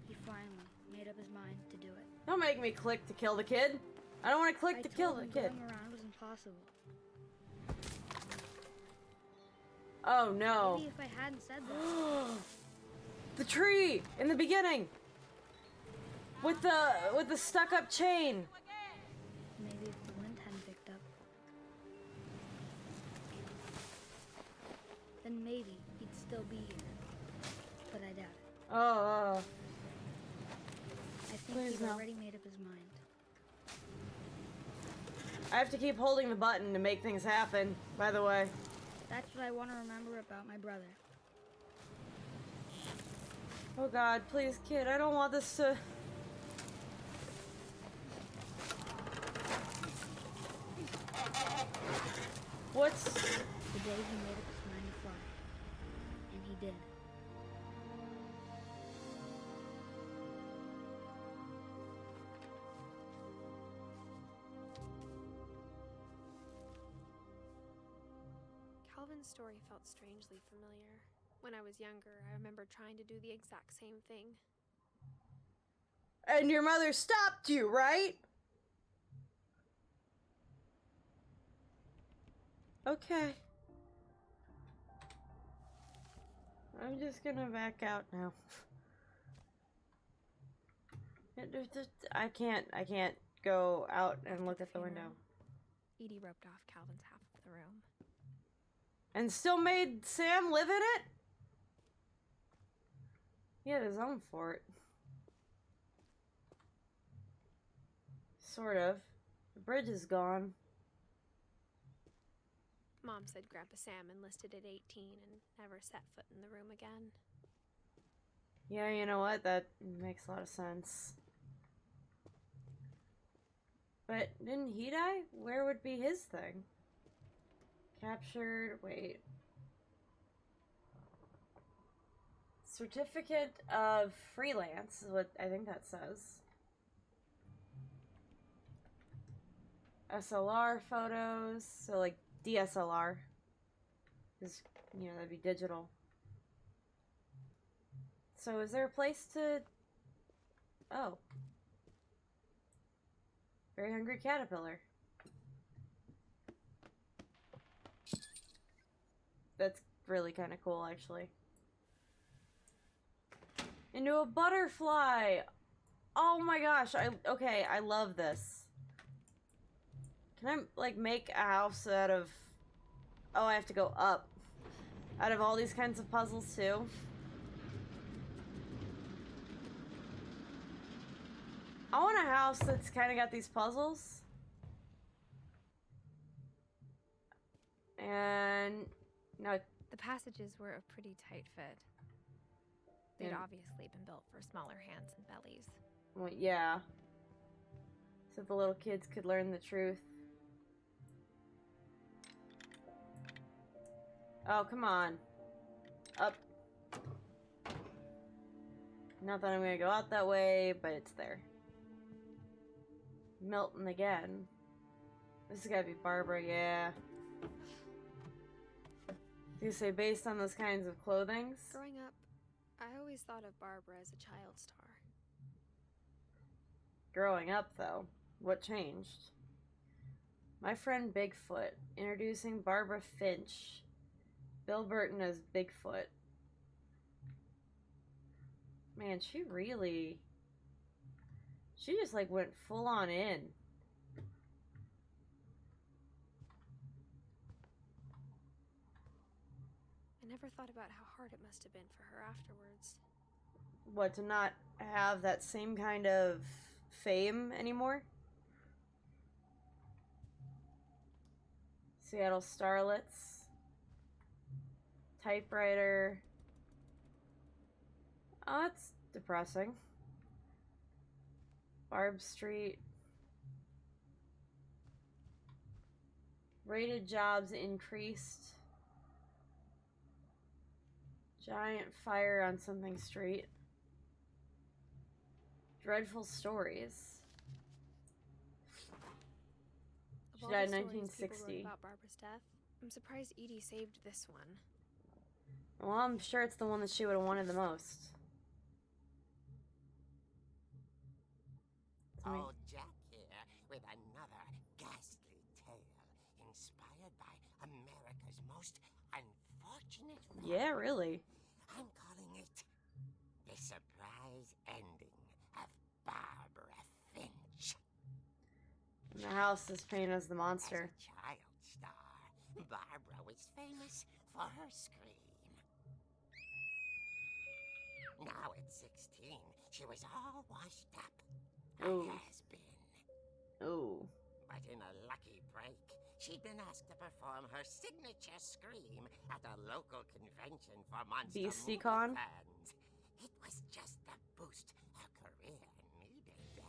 he finally made up his mind to do it. Don't make me click to kill the kid. I don't want to click I to kill told the him kid. going around was impossible. Oh no. Maybe if I hadn't said that. The tree in the beginning. With the stuck-up chain. Maybe if the wind hadn't picked up. Then maybe he'd still be here. But I doubt it. Oh. I think Please he'd no. already made up his mind. I have to keep holding the button to make things happen, by the way. That's what I want to remember about my brother. Oh god, please, kid, I don't want this to... What's... The day he made up his mind to fly. And he did. Calvin's story felt strangely familiar. When I was younger, I remember trying to do the exact same thing. And your mother stopped you, right? Okay. I'm just gonna back out now. I can't go out and look at the window. Edie roped off Calvin's half of the room. And still made Sam live in it? He had his own fort. Sort of. The bridge is gone. Mom said Grandpa Sam enlisted at 18 and never set foot in the room again. Yeah, you know what? That makes a lot of sense. But didn't he die? Where would be his thing? Captured, wait. Certificate of freelance is what I think that says. SLR photos, so like DSLR. Because, you know, that'd be digital. So is there a place to... Oh. Very hungry caterpillar. That's really kind of cool, actually. Into a butterfly! Oh my gosh, okay, I love this. Can I, like, make a house out of... Oh, I have to go up. Out of all these kinds of puzzles, too? I want a house that's kind of got these puzzles. And... No. The passages were a pretty tight fit. They'd Yeah. obviously been built for smaller hands and bellies. Well, yeah. So the little kids could learn the truth. Oh, come on. Up. Not that I'm gonna go out that way, but it's there. Milton again. This has gotta be Barbara, yeah. You say based on those kinds of clothings? Growing up, I always thought of Barbara as a child star. Growing up, though, what changed? My friend Bigfoot, introducing Barbara Finch. Bill Burton as Bigfoot. Man, she just like went full on in. I never thought about how hard it must have been for her afterwards. What, to not have that same kind of fame anymore? Seattle Starlets. Typewriter. Oh, that's depressing. Barb Street. Rated jobs increased. Giant fire on something street. Dreadful stories. Of She all died the in stories people 1960. wrote about Barbara's death, I'm surprised Edie saved this one. Well, I'm sure it's the one that she would have wanted the most. Old Jack here with another ghastly tale inspired by America's most unfortunate family. Yeah, really. I'm calling it The Surprise Ending of Barbara Finch. And the house is painted as the monster. As a child star, Barbara was famous for her scream. Now at 16, she was all washed up. Ooh. Has been. Ooh. But in a lucky break, she'd been asked to perform her signature scream at a local convention for Monster Movie BeastieCon? fans. It was just the boost her career needed.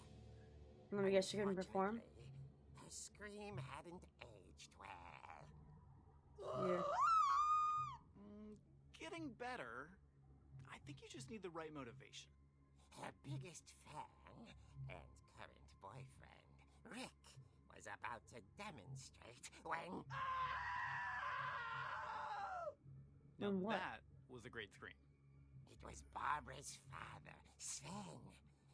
Let me guess, she couldn't perform? Unfortunately, her scream hadn't aged well. Yeah. Getting better. I think you just need the right motivation. Her biggest fan and current boyfriend, Rick, was about to demonstrate when... Now Then what? that was a great scream. It was Barbara's father, Sven.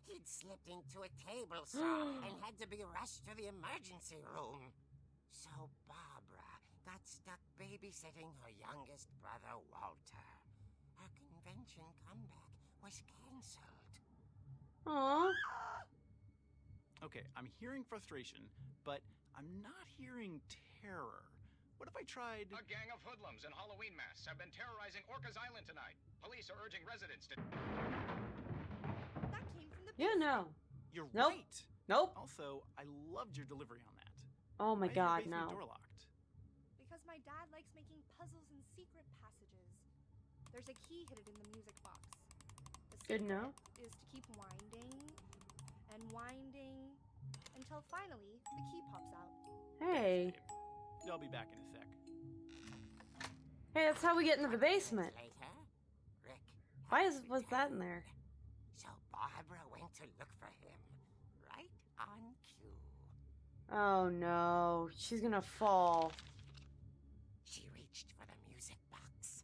He'd slipped into a table saw and had to be rushed to the emergency room. So Barbara got stuck babysitting her youngest brother, Walter. Her convention comeback was canceled. Aww. Okay, I'm hearing frustration, but I'm not hearing terror. What if I tried... A gang of hoodlums in Halloween masks have been terrorizing Orcas Island tonight. Police are urging residents to... That came from the Yeah, no. You're Nope. right! Nope. Also, I loved your delivery on that. Oh my Why is your god, basement no. door locked? Because my dad likes making puzzles and secret passages. There's a key hidden in the music box. The Good secret know. is to keep winding and winding until finally the key pops out. Hey. I'll be back in a sec. Hey, that's how we get into the basement. Later, Rick Why had was that in there? returned. So Barbara went to look for him, right on cue. Oh no. She's gonna fall. She reached for the music box.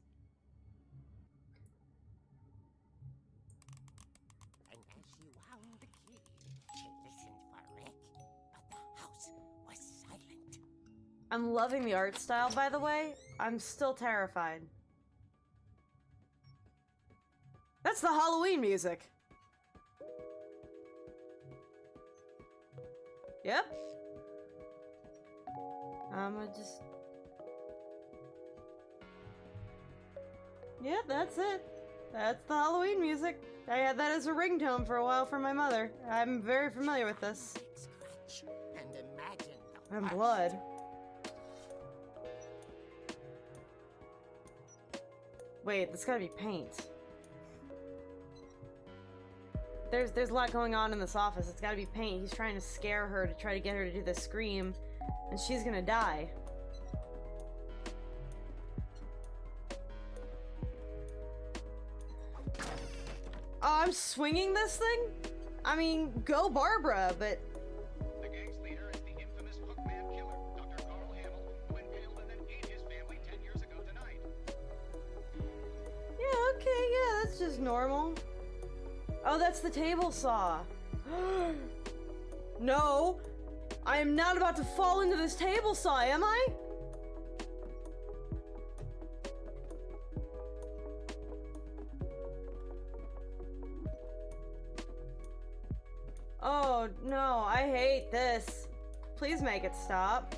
And as she wound the key, she listened for Rick, but the house was silent. I'm loving the art style, by the way. I'm still terrified. That's the Halloween music. Yep. I'ma just... Yeah, that's it. That's the Halloween music. I had that as a ringtone for a while for my mother. I'm very familiar with this. Scratch and imagine the And worst. blood. Wait, this gotta be paint. There's a lot going on in this office. It's gotta be paint. He's trying to scare her to try to get her to do the scream, and she's gonna die. Oh, I'm swinging this thing? I mean, go Barbara, but... The gang's leader is the infamous Hookman killer, Dr. Carl Hamill, who impaled and then ate his family 10 years ago tonight. Yeah, okay, yeah, that's just normal. Oh, that's the table saw. No! I am not about to fall into this table saw, am I? Oh, no, I hate this. Please make it stop.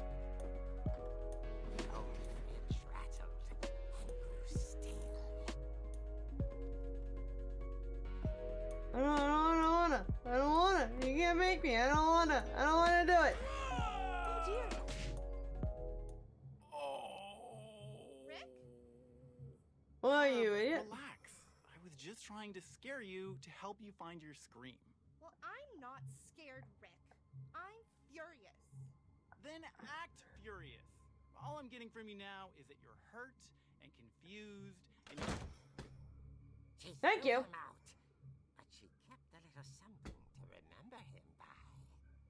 Old Finch rattled and grew still. I don't wanna. You can't make me. I don't wanna do it. Oh dear. Rick? What are you, idiot? Relax. I was just trying to scare you to help you find your scream. Well, I'm not scared, Rick. I'm furious. Then act furious. All I'm getting from you now is that you're hurt and confused and She Thank threw you. him out, but she kept a little something to remember him by.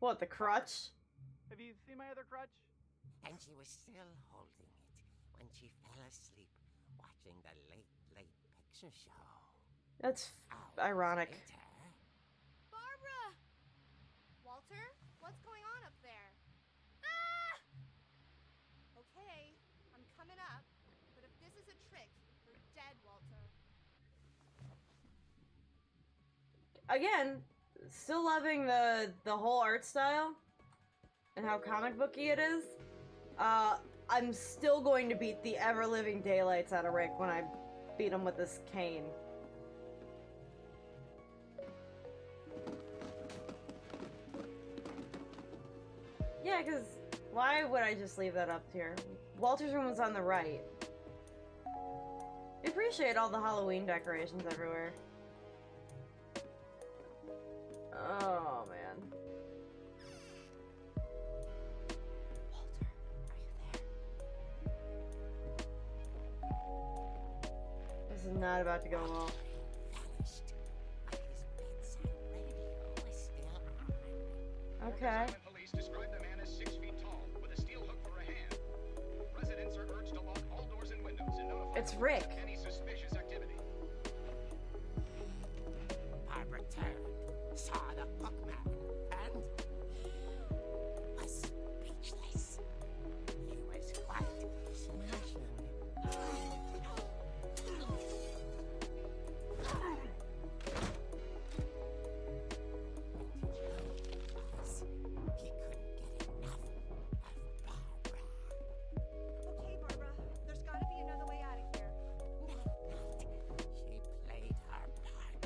What, the crutch? Have you seen my other crutch? And she was still holding it when she fell asleep watching the late picture show. That's Hours ironic. later, Barbara! Walter, what's going on up there? Ah! Okay, I'm coming up, but if this is a trick, you're dead, Walter. Again, still loving the whole art style and how comic booky it is. I'm still going to beat the ever-living daylights out of Rick when I beat him with this cane. Yeah, because why would I just leave that up here? Walter's room was on the right. I appreciate all the Halloween decorations everywhere. Oh, man. Walter, are you there? This is not about to go well. Vanished, but his bedside radio was still on. Okay. Island police describe the man as 6 feet tall, with a steel hook for a hand. Residents are urged to lock all doors and windows and notify It's the police Rick. of any suspicious activity. Barbara turned, saw the hookman, and was speechless. He was quite smashing. He couldn't get enough of Barbara. Okay, Barbara, there's gotta be another way out of here. She played her part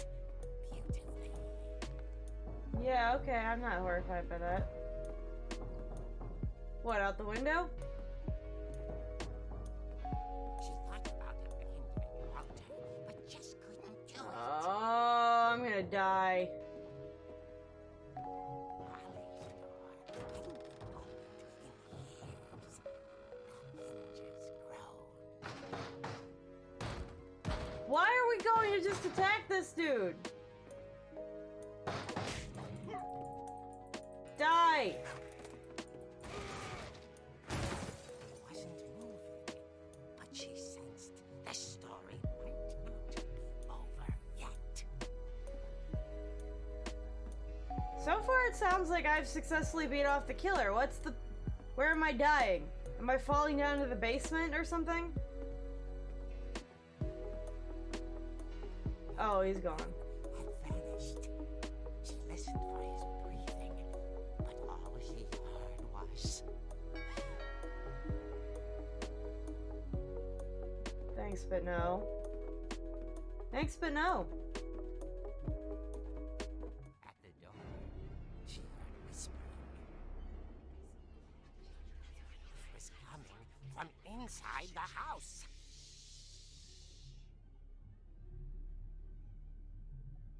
beautifully. Yeah, okay, I'm not horrified by that. What, out the window? She thought about abandoning Walter, but just couldn't do it. Oh, I'm gonna die. Molly's door hadn't been opened in years. The hinges groaned. Why are we going to just attack this dude? Die! He wasn't moving, but she sensed the story might not be over yet. So far it sounds like I've successfully beat off the killer. Where am I dying? Am I falling down to the basement or something? Oh, he's gone. Had vanished. She listened for his breathing, but all she heard was Thanks, but no. Thanks, but no. At the door, she heard whispering. It was coming from inside the house.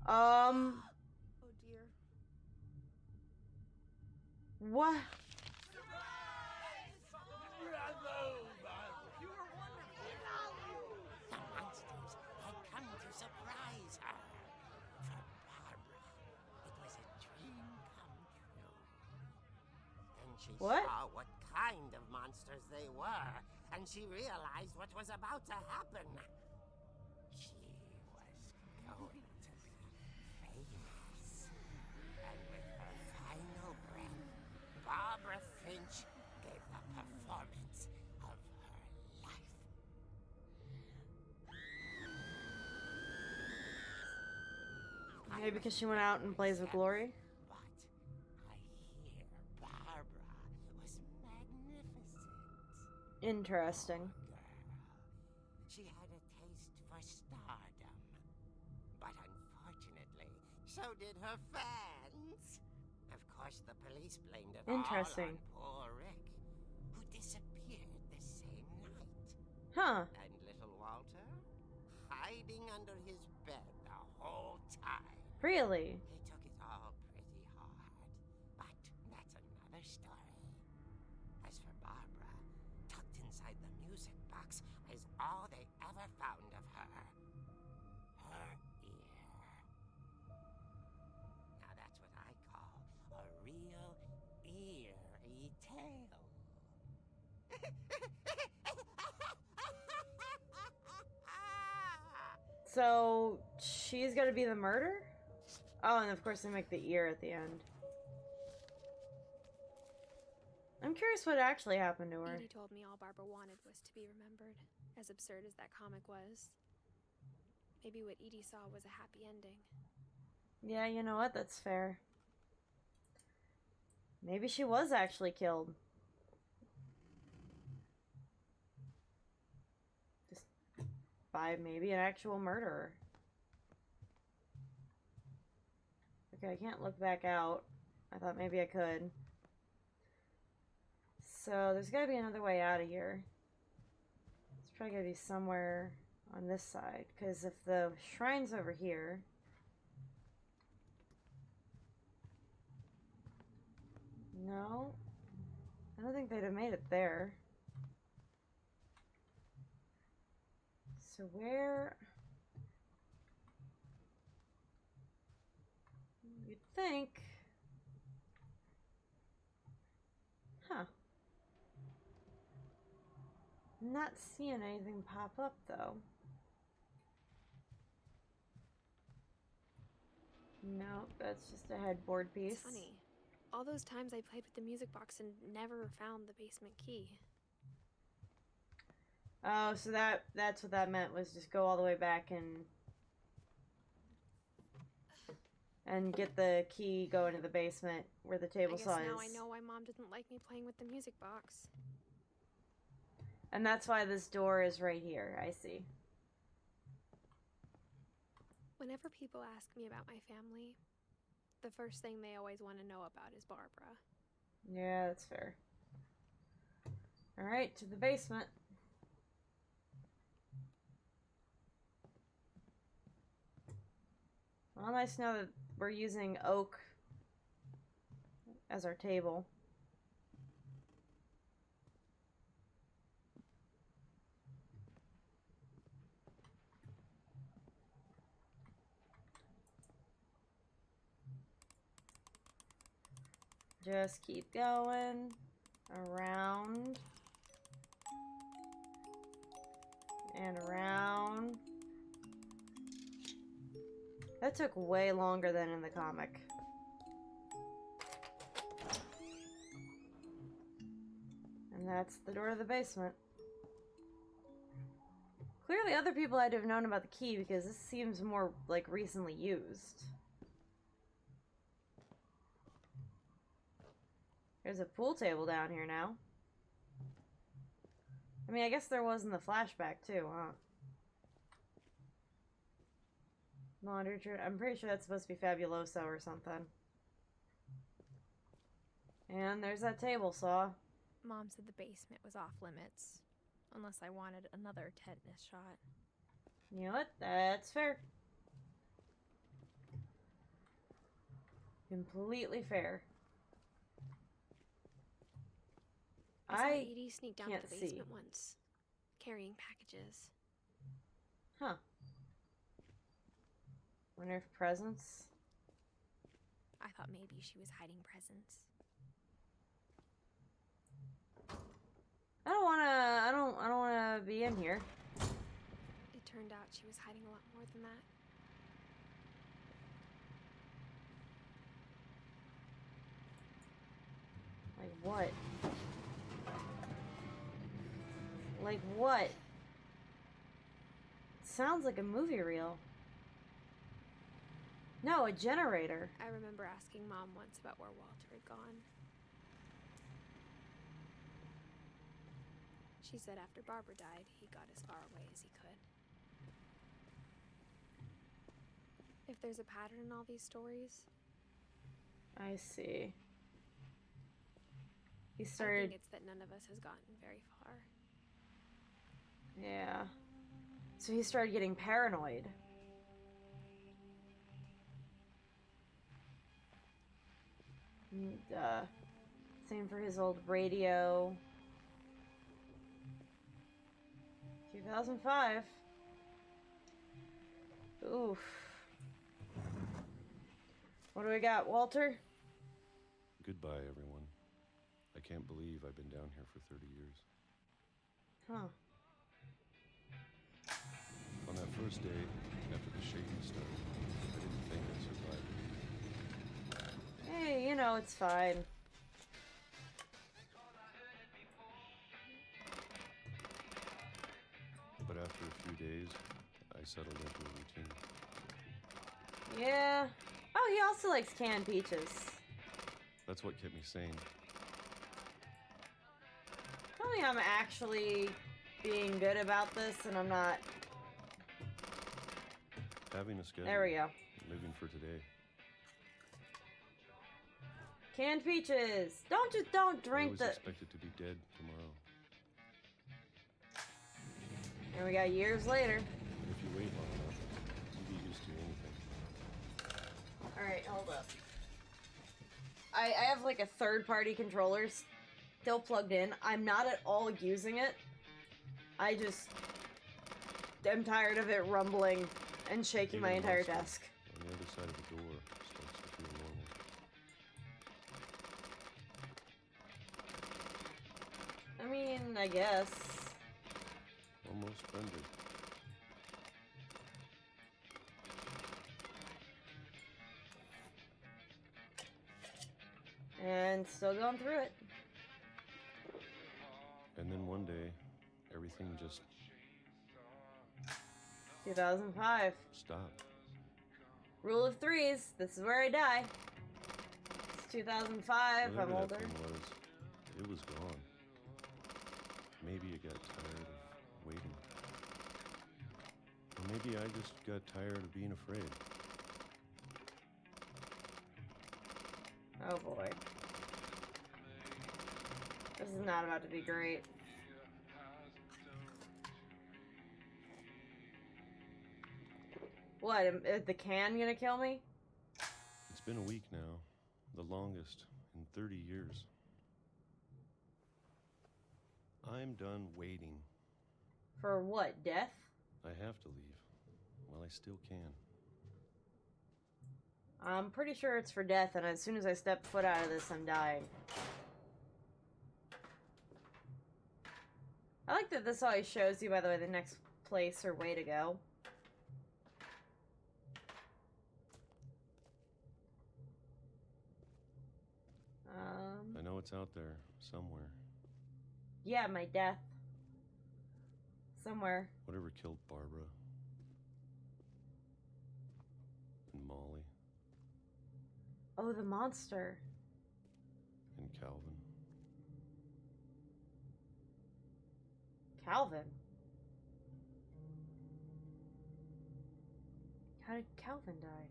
Oh dear. What? The monsters had come to surprise her. For Barbara, it was a dream come true. Then she What? saw what kind of monsters they were, and she realized what was about to happen. She was going to be famous. And with her final breath, Barbara Finch gave the performance of her life. Maybe because she went out in blaze of glory? But I hear Barbara was magnificent. Interesting. Girl. She had a taste for stardom. But unfortunately, so did her fans. Of course, the police blamed it Interesting. all on poor Rick, who disappeared the same night. Huh. And little Walter, hiding under his bed the whole time. Really? He took it all pretty hard, but that's another story. As for Barbara, tucked inside the music box is all they ever found of her. Her ear. Now that's what I call a real eerie tale. So, she's gonna be the murder? Oh, and of course they make the ear at the end. I'm curious what actually happened to her. Edie told me all Barbara wanted was to be remembered, as absurd as that comic was. Maybe what Edie saw was a happy ending. Yeah, you know what? That's fair. Maybe she was actually killed. Just by maybe an actual murderer. Okay, I can't look back out. I thought maybe I could. So there's gotta be another way out of here. It's probably gotta be somewhere on this side, because if the shrine's over here... No. I don't think they'd have made it there. So where... You'd think... Huh. Not seeing anything pop up, though. No, that's just a headboard piece. It's funny. All those times I played with the music box and never found the basement key. Oh, so that's what that meant, was just go all the way back and get the key, go into the basement where the table saw is. I guess now I know why Mom didn't like me playing with the music box. And that's why this door is right here, I see. Whenever people ask me about my family, the first thing they always want to know about is Barbara. Yeah, that's fair. Alright, to the basement. Well, nice to know that we're using oak as our table. Just keep going around and around. That took way longer than in the comic. And that's the door to the basement. Clearly other people had to have known about the key because this seems more like recently used. There's a pool table down here now. I mean, I guess there was in the flashback too, huh? Laundry detergent. I'm pretty sure that's supposed to be Fabuloso or something. And there's that table saw. Mom said the basement was off limits, unless I wanted another tetanus shot. You know what? That's fair. Completely fair. I saw Edie sneak down to can't the see. basement once, carrying packages. Huh. Wonder if presents? I thought maybe she was hiding presents. I don't wanna be in here. It turned out she was hiding a lot more than that. Like what? Like what? Sounds like a movie reel. No, a generator. I remember asking Mom once about where Walter had gone. She said after Barbara died, he got as far away as he could. If there's a pattern in all these stories, I see. He I started. think it's that none of us has gotten very far. Yeah. So he started getting paranoid. And, same for his old radio. 2005. Oof. What do we got, Walter? Goodbye, everyone. I can't believe I've been down here for 30 years. Huh. On that first day, after the shaking started, I didn't think I'd survive it. Hey, you know, it's fine. But after a few days, I settled into a routine. Yeah. Oh, he also likes canned peaches. That's what kept me sane. Tell me I'm actually being good about this and I'm not. Having a schedule. There we go. Living for today. Canned peaches. Don't I drink was the. expected to be dead tomorrow. And we got years later. But if you wait long enough, you get used to anything. Alright, hold up. I have like a third-party controller still plugged in. I'm not at all using it. I just am tired of it rumbling and shaking Even my a entire monster desk. On the other side of the door starts to feel normal. I mean, I guess. Almost friendly. And still going through it. And then one day, everything just 2005. stopped. Rule of threes. This is where I die. It's 2005. Whatever I'm that older. thing was, it was gone. Maybe it got tired of waiting. Or maybe I just got tired of being afraid. Oh boy. This is not about to be great. What? Is the can gonna kill me? It's been a week now, the longest in 30 years. I'm done waiting. For what? Death? I have to leave. Well, I still can. I'm pretty sure it's for death, and as soon as I step foot out of this, I'm dying. I like that this always shows you, by the way, the next place or way to go. I know it's out there somewhere. Yeah, my death. Somewhere. Whatever killed Barbara and Molly Oh, the monster. and Calvin. How How did Calvin die?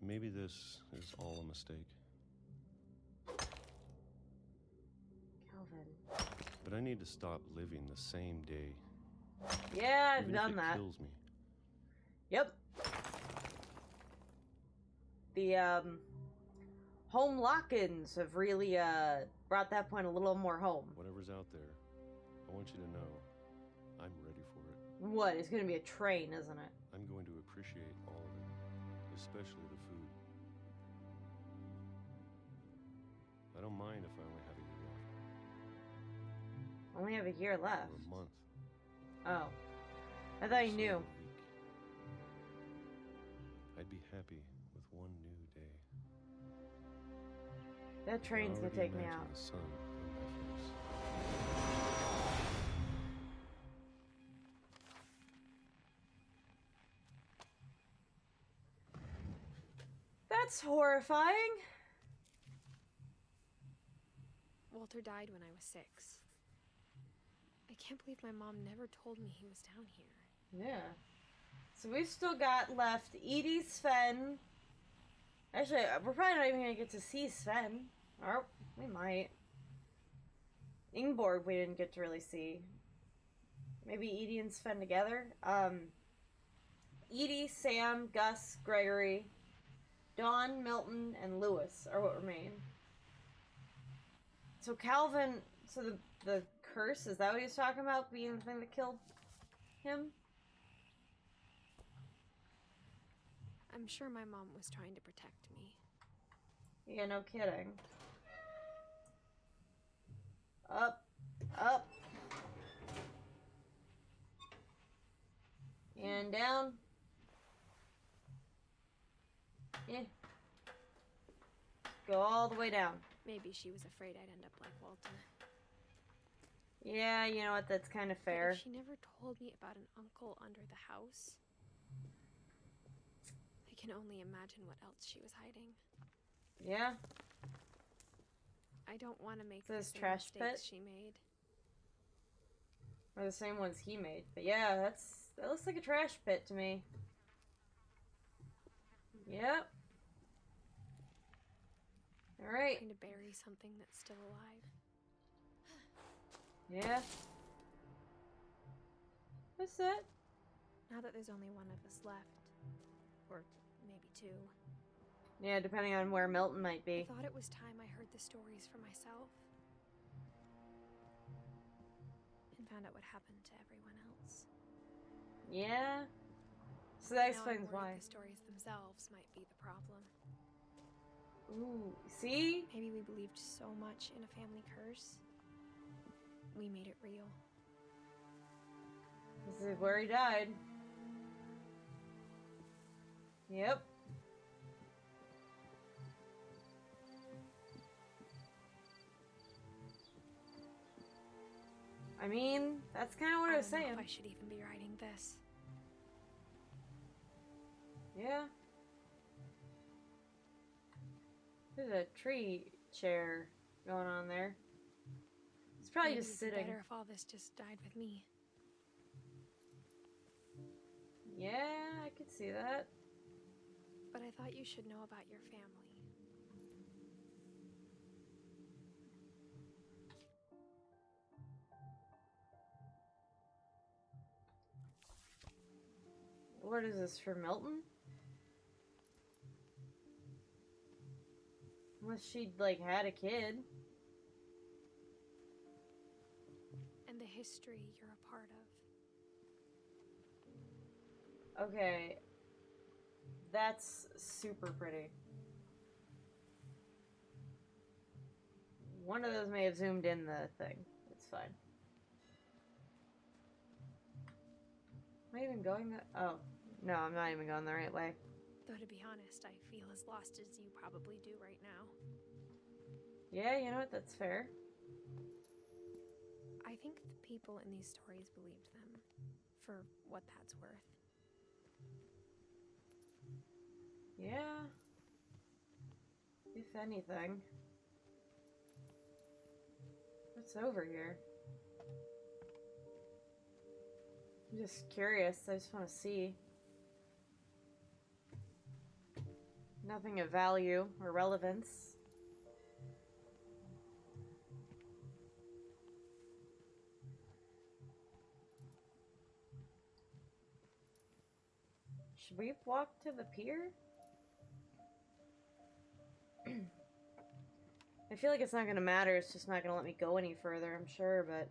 Maybe this is all a mistake. Calvin. But I need to stop living the same day. Yeah, I've Even done if it that. kills me. Yep. The home lock-ins have really brought that point a little more home. Whatever's out there, I want you to know I'm ready for it. What? It's gonna be a train, isn't it? I'm going to appreciate all of it, especially the food. I don't mind if I only have a year left. Only have a year left. Or a month. Oh. I thought you So knew. a week. I'd be happy with one new day. That train's gonna I already take me imagine out. the sun on my face. That's horrifying. Walter died when I was 6. I can't believe my mom never told me he was down here. Yeah. So we've still got left Edie, Sven. Actually, we're probably not even gonna get to see Sven. Or we might. Ingborg we didn't get to really see. Maybe Edie and Sven together. Edie, Sam, Gus, Gregory, Dawn, Milton, and Lewis are what remain. So Calvin, so the curse, is that what he was talking about, being the thing that killed him? I'm sure my mom was trying to protect me. Yeah, no kidding. Up, up. And down. Yeah. Go all the way down. Maybe she was afraid I'd end up like Walter. Yeah, you know what, that's kind of But fair. if she never told me about an uncle under the house, I can only imagine what else she was hiding. Yeah? I don't want to make This the same trash mistakes pit? she made. Or the same ones he made. But yeah, that looks like a trash pit to me. Yep. Alright. Trying to bury something that's still alive. Yeah. What's that? Now that there's only one of us left, or maybe 2, Yeah, depending on where Milton might I be. thought it was time I heard the stories for myself and found out what happened to everyone else. Yeah? So that Now explains I'm worried why. the stories themselves might be the problem. Ooh, see? Maybe we believed so much in a family curse, we made it real. This is where he died. Yep. I mean, that's kind of what I was don't know saying. if I should even be writing this. Yeah. There's a tree chair going on there. It's probably Maybe just it's sitting. better if all this just died with me. Yeah, I could see that. But I thought you should know about your family. What is this, for Milton? Unless she'd, like, had a kid. And the history you're a part of. Okay. That's super pretty. One of those may have zoomed in the thing. It's fine. Am I even going the... Oh. No, I'm not even going the right way. Though to be honest, I feel as lost as you probably do right now. Yeah, you know what? That's fair. I think the people in these stories believed them, for what that's worth. Yeah. If anything. What's over here? I'm just curious. I just want to see. Nothing of value or relevance. Should we walk to the pier? I feel like it's not gonna matter. It's just not gonna let me go any further, I'm sure, but...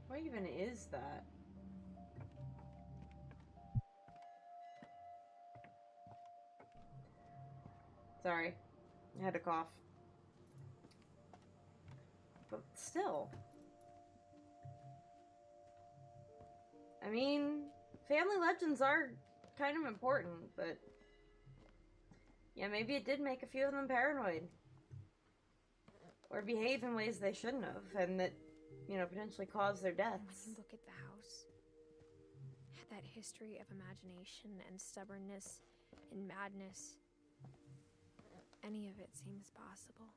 What even is that? Sorry. I had to cough. But still. I mean, family legends are kind of important, but... Yeah, maybe it did make a few of them paranoid. Or behave in ways they shouldn't have, and that, you know, potentially caused their When deaths. you look at the house, that history of imagination and stubbornness and madness, any of it seems possible.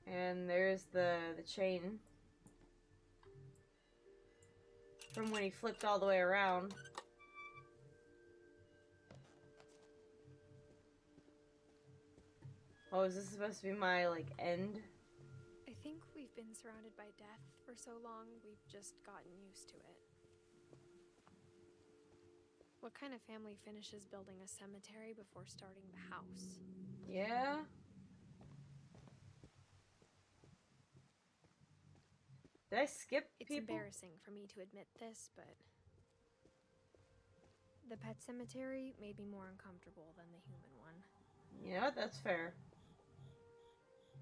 And there's the chain. From when he flipped all the way around. Oh, is this supposed to be my, like, end? I think we've been surrounded by death for so long, we've just gotten used to it. What kind of family finishes building a cemetery before starting the house? Yeah? Did I skip It's people? embarrassing for me to admit this, but the pet cemetery may be more uncomfortable than the human one. Yeah, that's fair.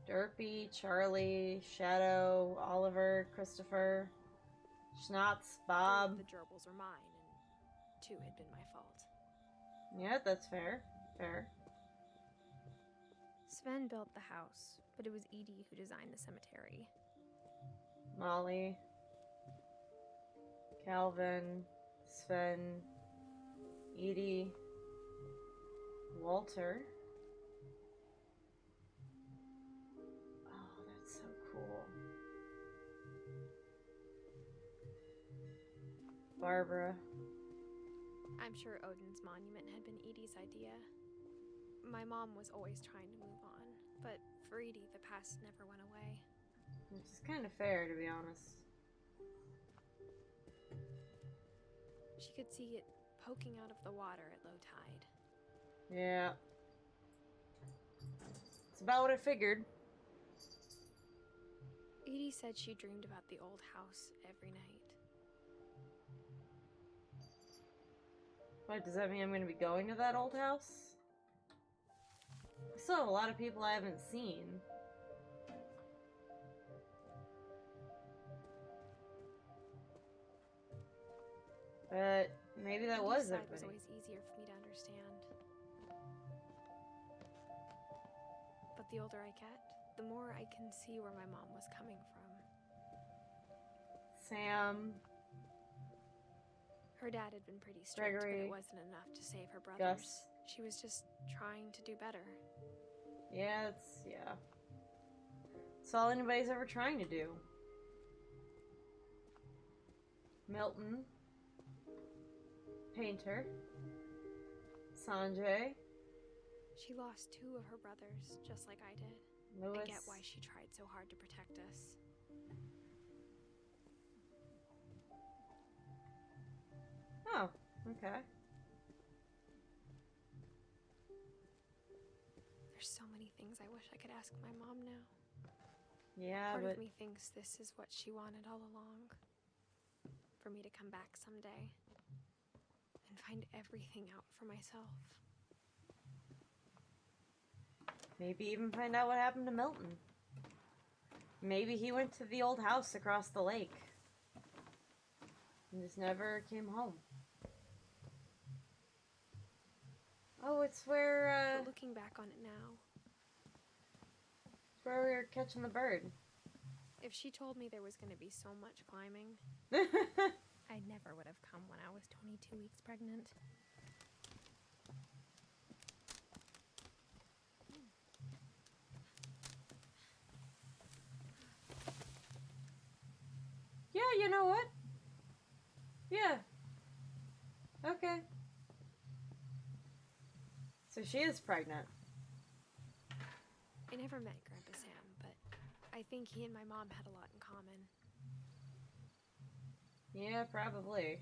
Derpy, Charlie, Shadow, Oliver, Christopher, Schnatz, 3 Bob. of the gerbils are mine, and 2 had been my fault. Yeah, that's fair. Fair. Sven built the house, but it was Edie who designed the cemetery. Molly, Calvin, Sven, Edie, Walter. Oh, that's so cool. Barbara. I'm sure Odin's monument had been Edie's idea. My mom was always trying to move on, but for Edie, the past never went away. Which is kind of fair, to be honest. She could see it poking out of the water at low tide. Yeah. It's about what I figured. Edie said she dreamed about the old house every night. What, does that mean I'm going to be going to that old house? I still have a lot of people I haven't seen. But maybe that was Edie's side was everybody. always easier for me to understand. But the older I get, the more I can see where my mom was coming from. Sam, Her dad had been pretty strict, but Gregory, it wasn't enough to save her brothers. Gus. She was just trying to do better. Yeah, it's all anybody's ever trying to do. Milton, Painter, Sanjay, She lost 2 of her brothers, just like I did. Lewis. I get why she tried so hard to protect us. Oh, okay. There's so many things I wish I could ask my mom now. Yeah, Part but of me thinks this is what she wanted all along. For me to come back someday and find everything out for myself. maybe even find out what happened to Milton. Maybe he went to the old house across the lake and just never came home. Oh, it's where, But looking back on it now, it's where we were catching the bird. if she told me there was going to be so much climbing, I never would have come when I was 22 weeks pregnant. you know what? Yeah. Okay. So she is pregnant. I never met Grandpa Sam, but I think he and my mom had a lot in common. Yeah, probably.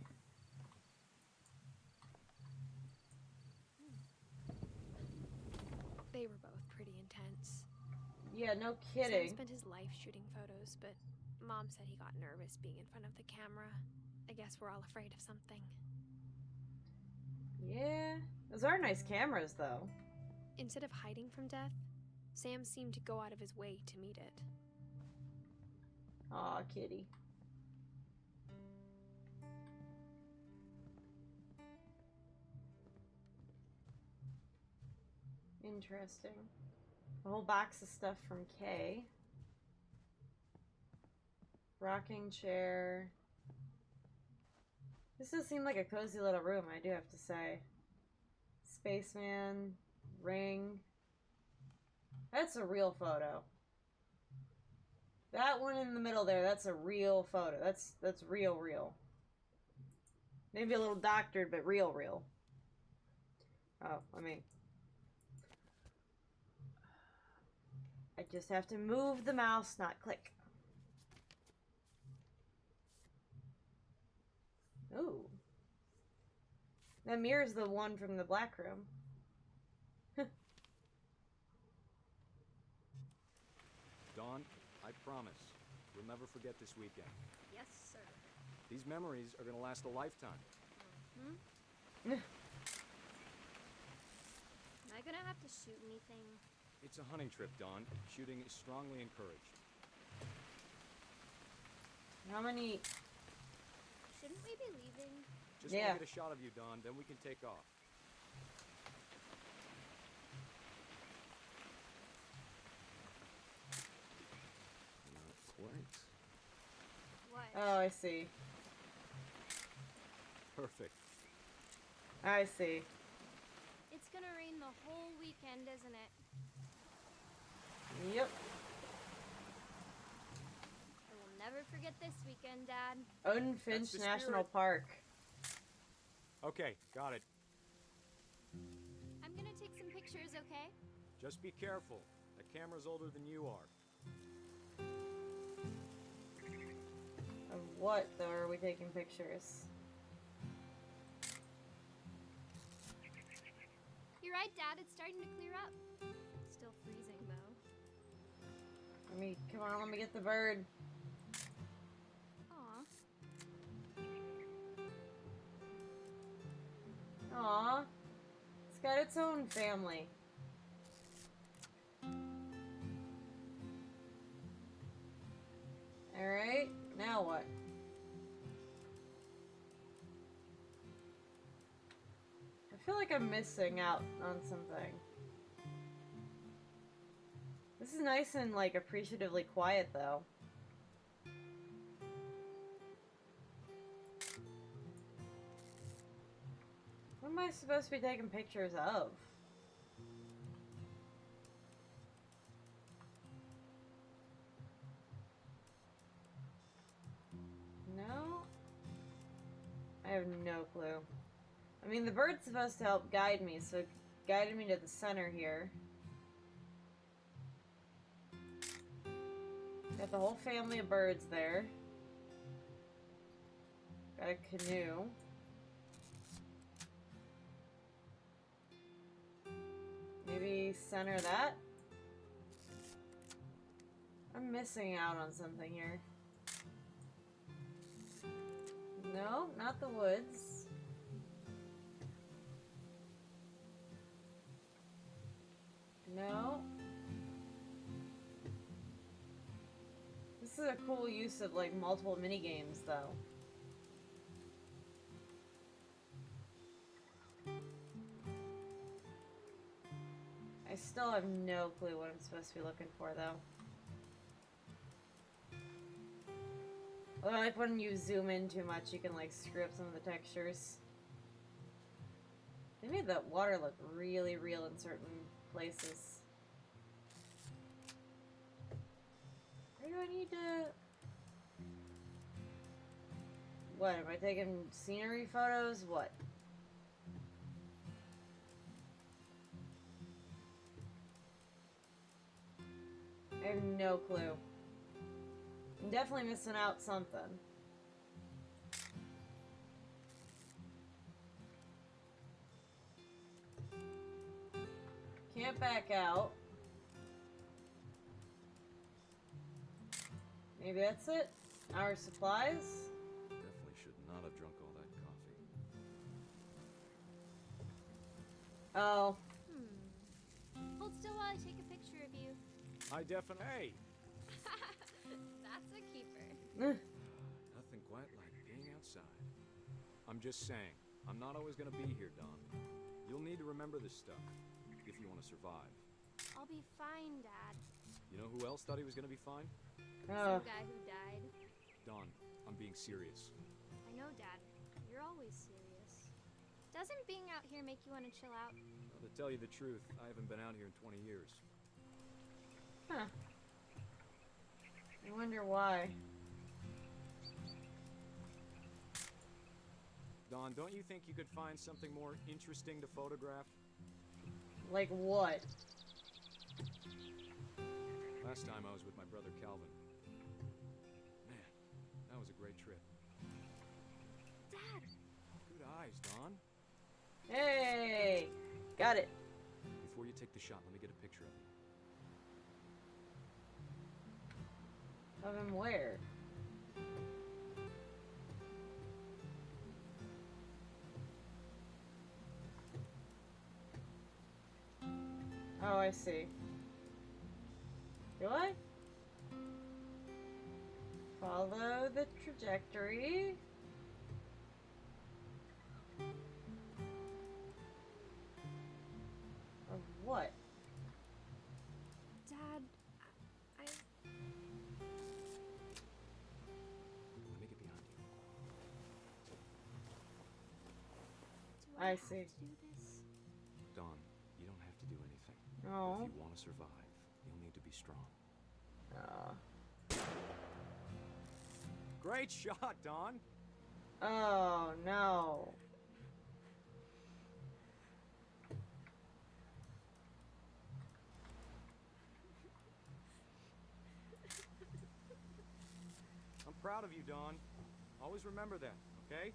They were both pretty intense. Yeah, no Sam kidding. spent his life shooting photos, but Mom said he got nervous being in front of the camera. I guess we're all afraid of something. Yeah. Those are nice cameras, though. Instead of hiding from death, Sam seemed to go out of his way to meet it. Aw, kitty. Interesting. A whole box of stuff from Kay. Rocking chair. This does seem like a cozy little room, I do have to say. Spaceman. Ring. That's a real photo. That one in the middle there, that's a real photo. That's real. Maybe a little doctored, but real. Oh, I mean... I just have to move the mouse, not click. Ooh. That mirror's the one from the black room. Dawn, I promise, we'll never forget this weekend. Yes, sir. These memories are gonna last a lifetime. Am I gonna have to shoot anything? It's a hunting trip, Dawn. Shooting is strongly encouraged. How many... Shouldn't we be leaving? Just Yeah. want to get a shot of you, Dawn, then we can take off. Not quite. What? Oh, I see. Perfect. I see. It's gonna rain the whole weekend, isn't it? Yep. I will never forget this weekend, Dad. Odin Finch the National spirit. Park. Okay, got it. I'm gonna take some pictures, okay? Just be careful. The camera's older than you are. Of what, though, are we taking pictures? You're right, Dad. It's starting to clear up. Still freezing, though. Come on, let me get the bird. Aw. Aw. It's got its own family. Alright, now what? I feel like I'm missing out on something. This is nice and, like, appreciatively quiet, though. What am I supposed to be taking pictures of? No? I have no clue. I mean, the bird's supposed to help guide me, so it guided me to the center here. Got the whole family of birds there. Got a canoe. Maybe center that? I'm missing out on something here. No, not the woods. No. This is a cool use of, like, multiple mini games, though. I still have no clue what I'm supposed to be looking for, though. Although, like, when you zoom in too much, you can, like, screw up some of the textures. They made that water look really real in certain places. Where do I need to... What, am I taking scenery photos? What? I have no clue. I'm definitely missing out something. Can't back out. Maybe that's it? Our supplies? Definitely should not have drunk all that coffee. Oh. Hold still while I take a picture of you. I definitely. Hey! That's a keeper. Nothing quite like being outside. I'm just saying, I'm not always gonna be here, Don. You'll need to remember this stuff if you want to survive. I'll be fine, Dad. You know who else thought he was gonna be fine? Some guy who died. Don, I'm being serious. I know, Dad. You're always serious. Doesn't being out here make you want to chill out? Well, to tell you the truth, I haven't been out here in 20 years. Huh. I wonder why. Don, don't you think you could find something more interesting to photograph? Like what? Last time I was with my brother Calvin. Man, that was a great trip. Dad! Good eyes, Don. Hey! Got it. Before you take the shot, let me get a picture of you. Of him where? Oh, I see. Do I? Follow the trajectory. Of what? Dad, I... Let me get behind you. Do I have see. to do this? Don, you don't have to do anything. No. If you want to survive, you'll need to be strong. Great shot, Don! Oh, no. I'm proud of you, Don. Always remember that, okay?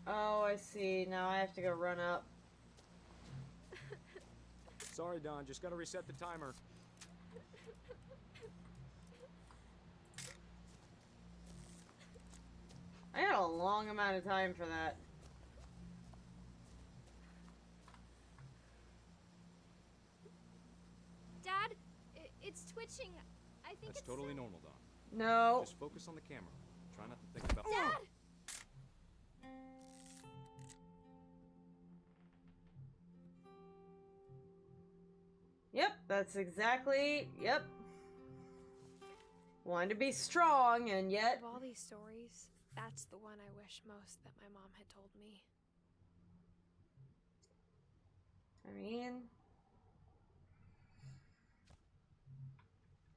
Oh, I see. Now I have to go run up. Sorry, Don. Just gotta reset the timer. I got a long amount of time for that. Dad, it's twitching. I think That's it's totally normal, Don. No. Just focus on the camera. Try not to think about... Dad! Yep, that's exactly... Yep. Wanted to be strong, and yet... Of all these stories, that's the one I wish most that my mom had told me. I mean...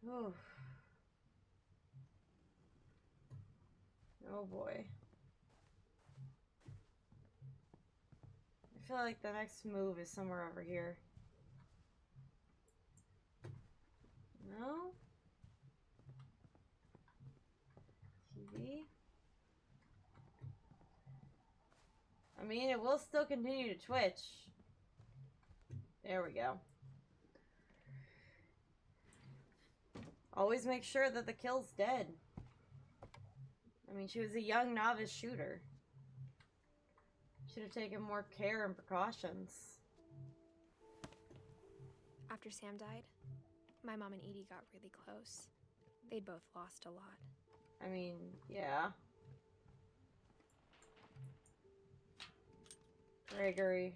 Oh. Oh boy. I feel like the next move is somewhere over here. No? TV? I mean, it will still continue to twitch. There we go. Always make sure that the kill's dead. I mean, she was a young novice shooter. Should have taken more care and precautions. After Sam died, my mom and Edie got really close. They'd both lost a lot. I mean, yeah. Gregory.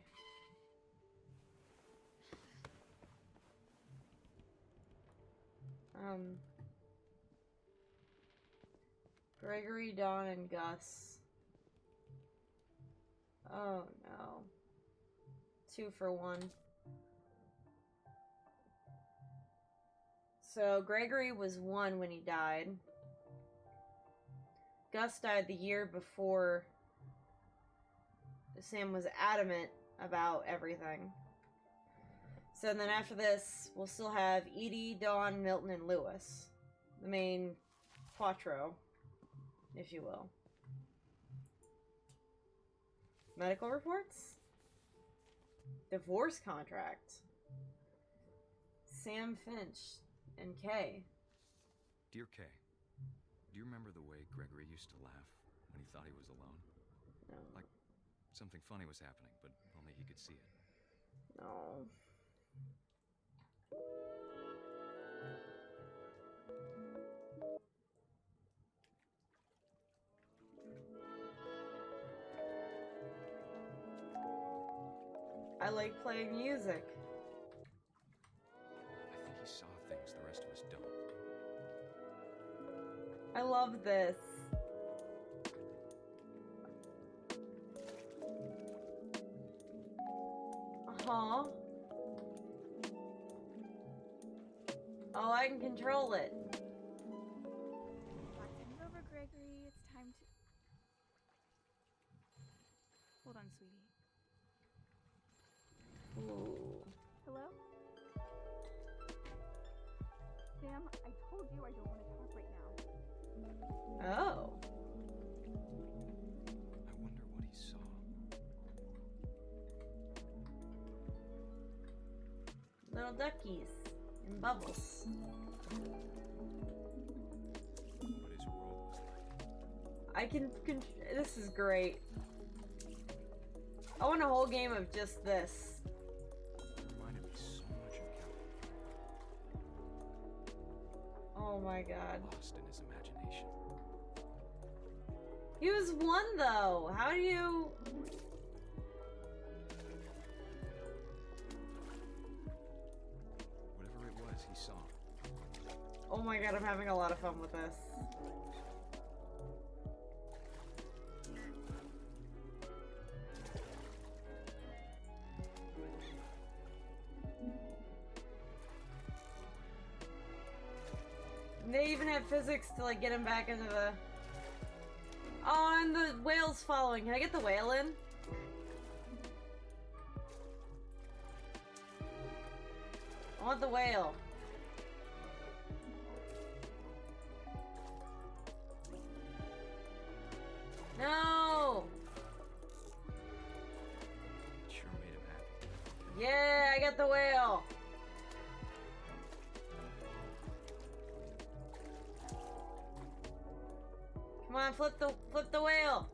Gregory, Dawn, and Gus. Oh no. 2 for 1. So Gregory was 1 when he died. Gus died the year before. Sam was adamant about everything. So then after this, we'll still have Edie, Dawn, Milton, and Lewis. The main quattro, if you will. Medical reports? Divorce contract. Sam Finch and Kay. Dear Kay, do you remember the way Gregory used to laugh when he thought he was alone? No. Like something funny was happening, but only he could see it. No. I like playing music. I think he saw things the rest of us don't. I love this. Uh-huh. Oh, I can control it. Bartend over, Gregory. It's time to... Hold on, sweetie. Ooh. Hello? Sam, I told you I don't want to talk right now. Oh. I wonder what he saw. Little duckies and bubbles. What his world was like. I can this is great. I want a whole game of just this. It reminded me so much of Calvin. Oh my god. Lost in his imagination. He was 1 though. How do you... Whatever it was he saw. Oh my god, I'm having a lot of fun with this. They even have physics to like get him back into the... Oh, and the whale's following. Can I get the whale in? I want the whale. No! It sure made him happy. Yeah, I got the whale. Come on, flip the whale.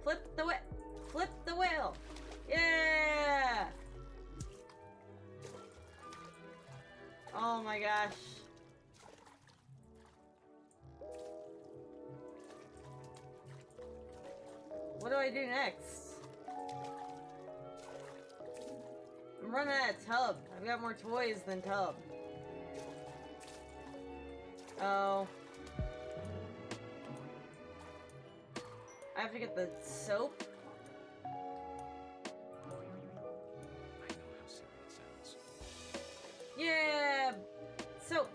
Flip the whale. Yeah! Oh my gosh. What do I do next? I'm running out of tub. I've got more toys than tub. Oh. I have to get the soap. I know how silly it sounds. Yeah! Soap.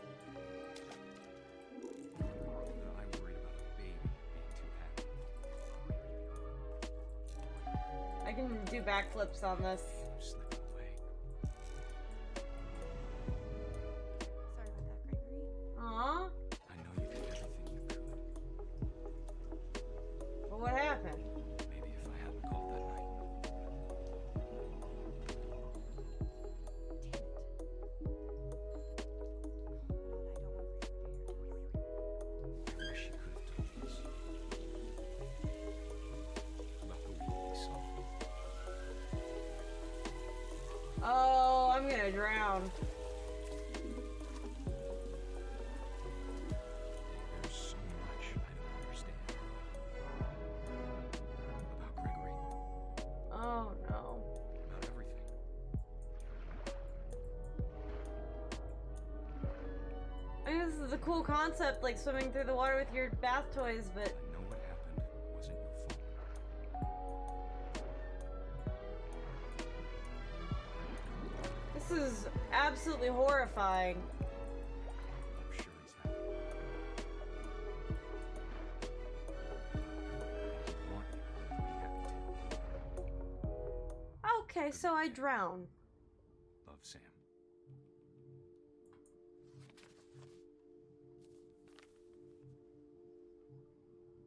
But I worried about a baby being too happy. I can do backflips on this. Slipping away. Sorry about that, Gregory. Aww. I know you did everything you could. But what happened? Maybe if I hadn't called that night. Damn it. Hold on, I don't want Gregory to hear this. I wish you could have told us. About the week we saw. Oh, I'm gonna drown. There's so much I don't understand. About Gregory. Oh no. About everything. I mean, this is a cool concept, like swimming through the water with your bath toys, but I know what happened wasn't your fault. this is absolutely horrifying. Okay, so I drown. Love, Sam.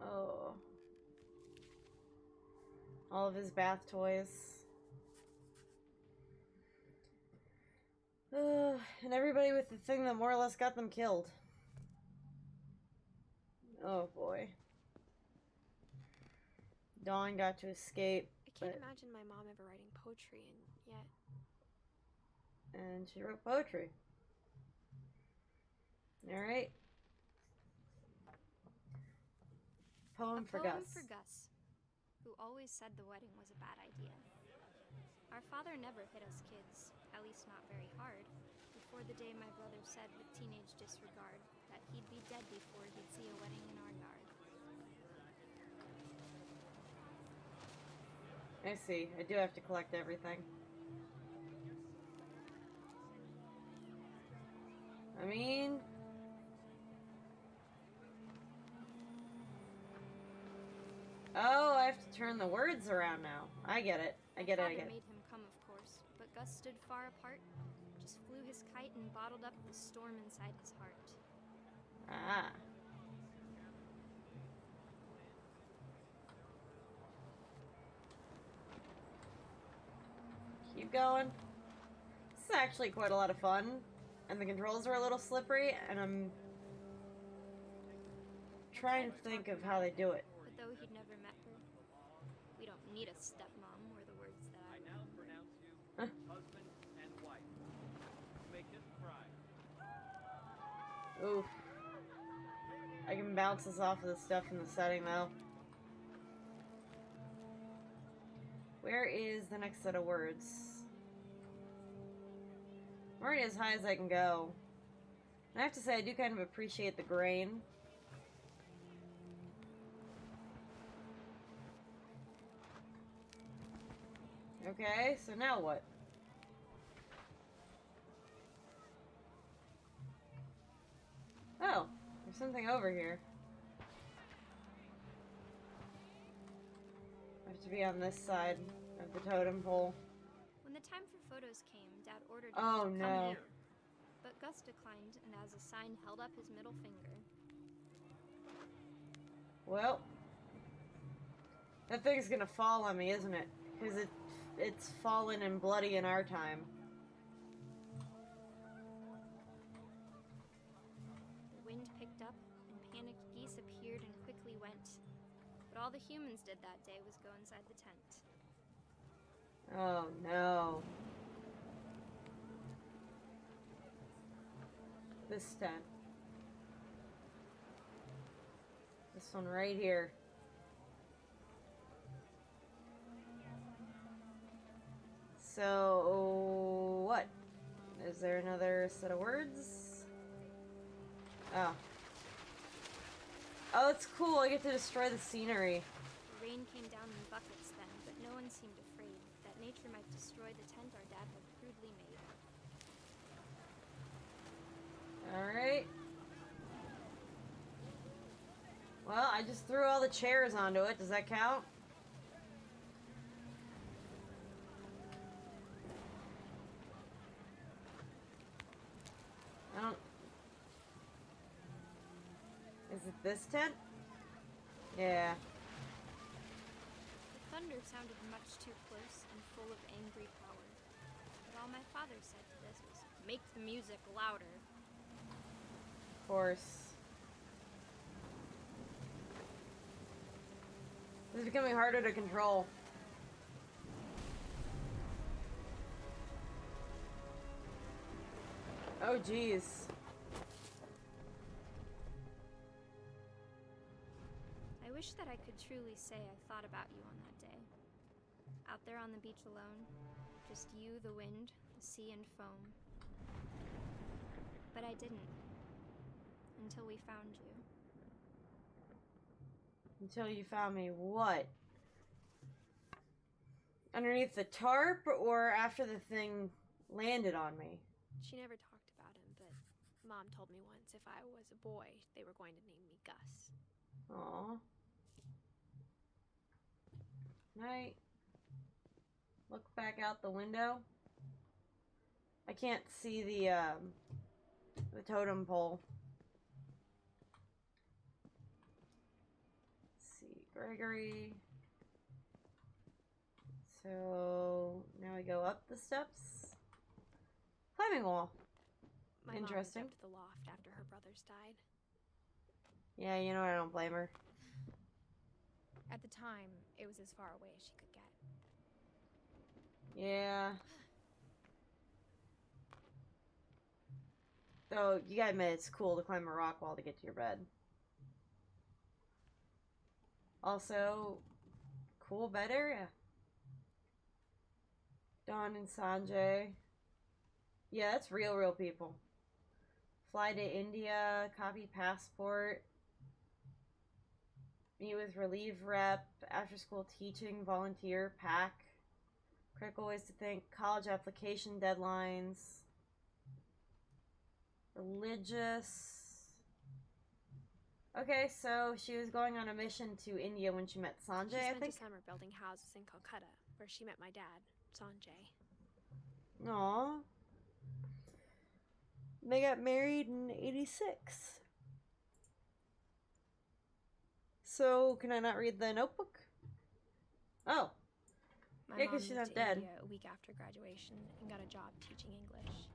Oh. All of his bath toys. And everybody with the thing that more or less got them killed. Oh boy. Dawn got to escape. I can't imagine my mom ever writing poetry, and yet... And she wrote poetry. Alright. Poem for Gus. For Gus, who always said the wedding was a bad idea. Our father never hit us kids, at least not very hard, before the day my brother said with teenage disregard that he'd be dead before he'd see a wedding in our yard. I see. I do have to collect everything. I mean... Oh, I have to turn the words around now. I get it. I get it. My father made him come, of course, but Gus stood far apart, just flew his kite and bottled up the storm inside his heart. Ah. Keep going. This is actually quite a lot of fun, and the controls are a little slippery, and I'm trying to think of how they do it. But though he'd never met her, we don't need a stepmom, were the words that I now pronounce you husband and wife. Make his bride. Oof. I can bounce this off of the stuff in the setting, though. Where is the next set of words? I'm already as high as I can go. And I have to say, I do kind of appreciate the grain. Okay, so now what? Oh, there's something over here. I have to be on this side of the totem pole. When the time for photos came, Dad ordered him Oh, to come no. here. But Gus declined, and as a sign held up his middle finger. Well, that thing's gonna fall on me, isn't it? Because it's fallen and bloody in our time. The wind picked up, and panicked geese appeared and quickly went. But all the humans did that day was go inside the tent. Oh no. This tent. This one right here. So, what? Is there another set of words? Oh. Oh, it's cool. I get to destroy the scenery. The rain came down in buckets then, but no one seemed afraid that nature might destroy the tent our dad had crudely made. Alright. Well, I just threw all the chairs onto it. Does that count? I don't... Is it this tent? Yeah. The thunder sounded much too close and full of angry power. But all my father said to this was, "Make the music louder." Of course. This is becoming harder to control. Oh, jeez. I wish that I could truly say I thought about you on that day. Out there on the beach alone, just you, the wind, the sea, and foam. But I didn't. Until we found you. Until you found me what? Underneath the tarp or after the thing landed on me? She never talked about him, but Mom told me once if I was a boy, they were going to name me Gus. Aww. Night. Look back out the window. I can't see the totem pole. Let's see, Gregory. So now we go up the steps. Climbing wall. My Interesting. mom moved up to the loft after her brothers died. Yeah, you know, I don't blame her. At the time, it was as far away as she could get. Yeah. Though, you gotta admit, it's cool to climb a rock wall to get to your bed. Also, cool bed area. Dawn and Sanjay. Yeah, that's real people. Fly to India, copy passport. Meet with relief rep, after school teaching, volunteer, pack. Critical ways to think, college application deadlines. Religious. Okay, so she was going on a mission to India when she met Sanjay, She I spent think. a summer building houses in Calcutta, where she met my dad, Sanjay. Aww. They got married in 86. So, can I not read the notebook? Oh. My Yeah, mom 'cause she's moved not to dead. India a week after graduation and got a job teaching English.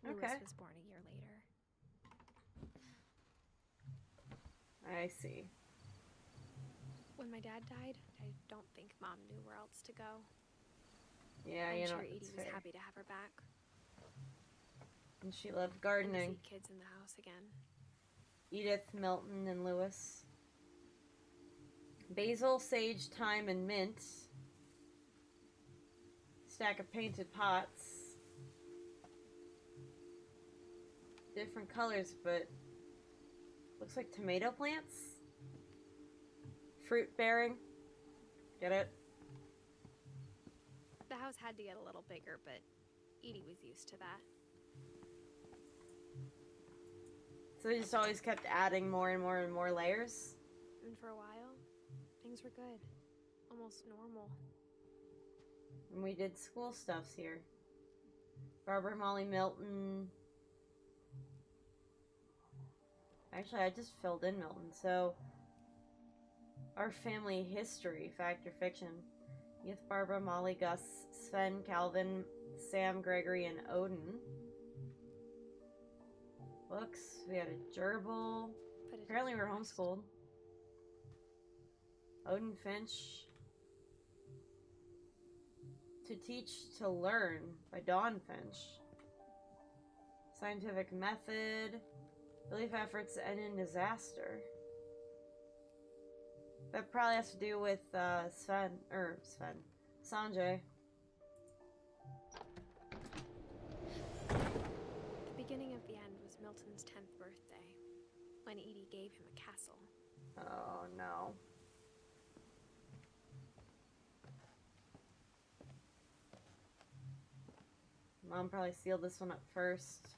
Okay. Lewis was born a year later. I see. When my dad died, I don't think Mom knew where else to go. Yeah, I'm you know, sure that's Edie was fair. happy to have her back. And she loved And to gardening. see kids in the house again. Edith, Milton, and Lewis. Basil, sage, thyme, and mint. Stack of painted pots. Different colors, but looks like tomato plants. Fruit bearing. Get it? The house had to get a little bigger, but Edie was used to that. So they just always kept adding more and more and more layers. And for a while, things were good. Almost normal. And we did school stuffs here. Barbara, Molly, Milton. Actually, I just filled in Milton. So, our family history, fact or fiction. Edith, Barbara, Molly, Gus, Sven, Calvin, Sam, Gregory, and Odin. Books. We had a gerbil. But it Apparently we didn't were last. homeschooled. Odin Finch. To Teach to Learn by Dawn Finch. Scientific Method. Relief efforts end in disaster. That probably has to do with Sanjay. The beginning of the end was Milton's 10th birthday, when Edie gave him a castle. Oh no. Mom probably sealed this one up first.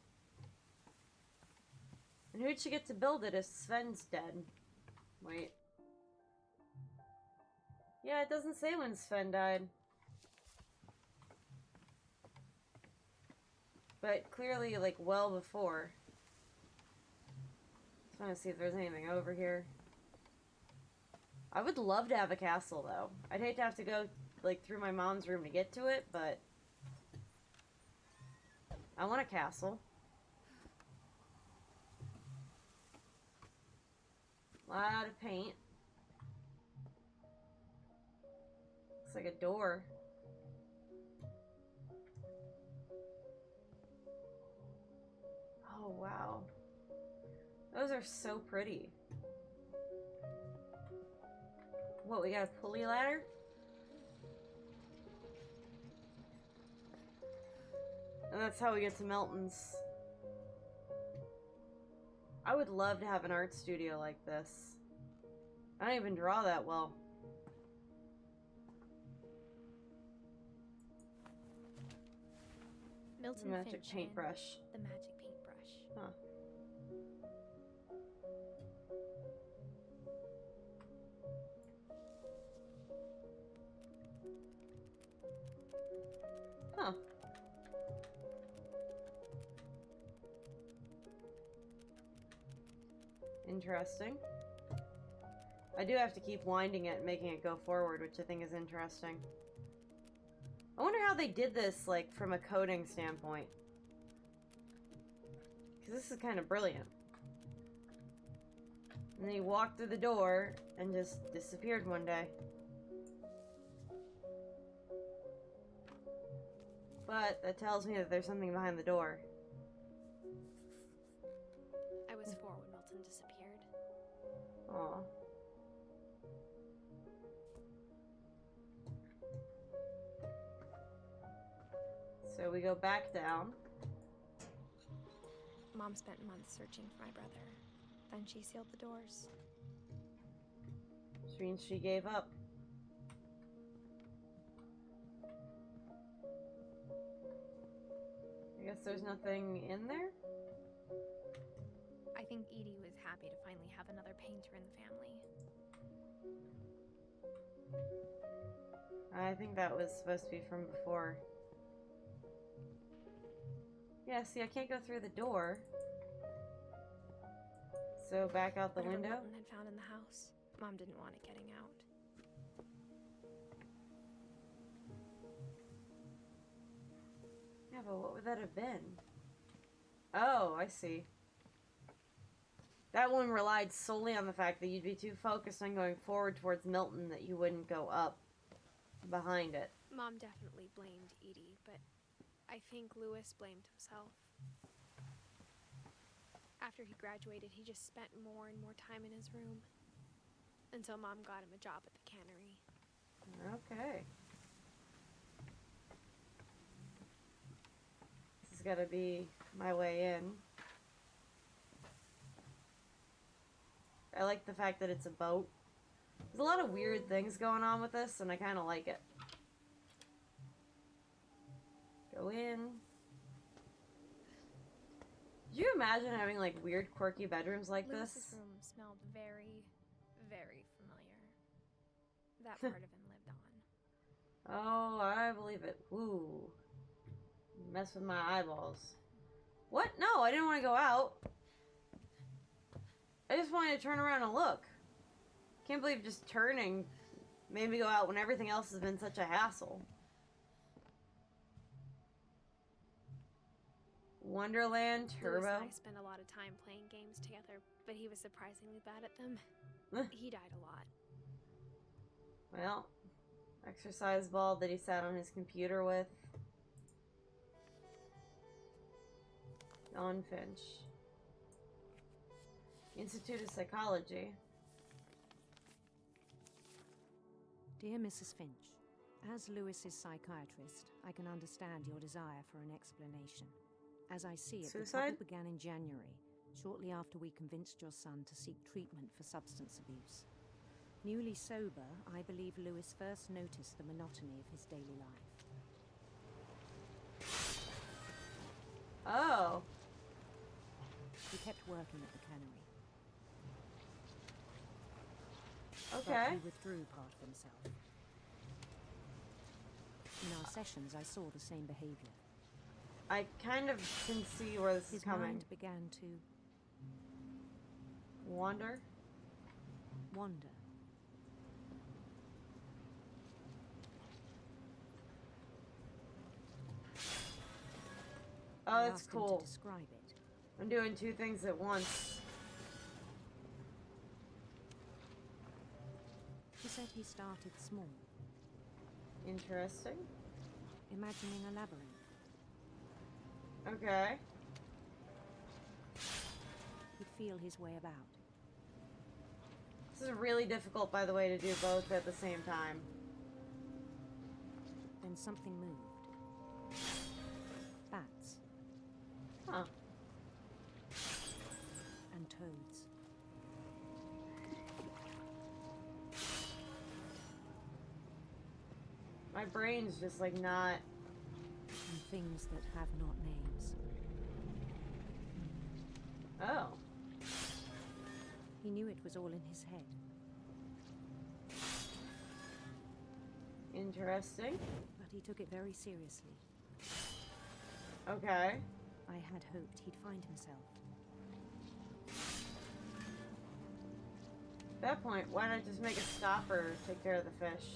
And who'd she get to build it if Sven's dead? Wait. Yeah, it doesn't say when Sven died. But clearly, like, well before. Just want to see if there's anything over here. I would love to have a castle, though. I'd hate to have to go, like, through my mom's room to get to it, but I want a castle. Lot of paint. Looks like a door. Oh, wow. Those are so pretty. What, we got a pulley ladder? And that's how we get to Milton's. I would love to have an art studio like this. I don't even draw that well. Milton Magic Finch paintbrush. and the magic paintbrush. Huh. Interesting. I do have to keep winding it and making it go forward, which I think is interesting. I wonder how they did this, like, from a coding standpoint. Because this is kind of brilliant. And then he walked through the door and just disappeared one day. But that tells me that there's something behind the door. I was 4 when Milton disappeared. Aw. So we go back down. Mom spent months searching for my brother. Then she sealed the doors. Which means she gave up. I guess there's nothing in there? I think Edie was happy to finally have another painter in the family. I think that was supposed to be from before. Yeah, see, I can't go through the door. So back out the Whatever window? Milton had found in the house, Mom didn't want it getting out. Yeah, but what would that have been? Oh, I see. That one relied solely on the fact that you'd be too focused on going forward towards Milton that you wouldn't go up behind it. Mom definitely blamed Edie, but I think Lewis blamed himself. After he graduated, he just spent more and more time in his room. Until Mom got him a job at the cannery. Okay. This has got to be my way in. I like the fact that it's a boat. There's a lot of weird things going on with this, and I kind of like it. Go in. Could you imagine having, like, weird, quirky bedrooms like Lewis's this? room smelled very, very familiar. That part of him lived on. Oh, I believe it. Ooh. Mess with my eyeballs. What? No, I didn't want to go out. I just wanted to turn around and look. Can't believe just turning made me go out when everything else has been such a hassle. Wonderland Turbo. Lewis and I spent a lot of time playing games together, but he was surprisingly bad at them. He died a lot. Well, exercise ball that he sat on his computer with. Edith Finch. Institute of Psychology. Dear Mrs. Finch, as Lewis's psychiatrist, I can understand your desire for an explanation. As I see it, Suicide? the trouble began in January, shortly after we convinced your son to seek treatment for substance abuse. Newly sober, I believe Lewis first noticed the monotony of his daily life. Oh. He kept working at the cannery. Okay. But he withdrew part of himself. In our sessions, I saw the same behavior. I kind of can see where this is coming. His mind began to wander. Oh, that's cool. To describe it. I'm doing two things at once. He said he started small. Interesting. Imagining a labyrinth. Okay. He'd feel his way about. This is really difficult, by the way, to do both at the same time. Then something moved. Bats. Huh. And toads. My brain's just like not... And things that have not names. Oh. He knew it was all in his head. Interesting. But he took it very seriously. Okay. I had hoped he'd find himself. that point, why not just make a stopper take care of the fish?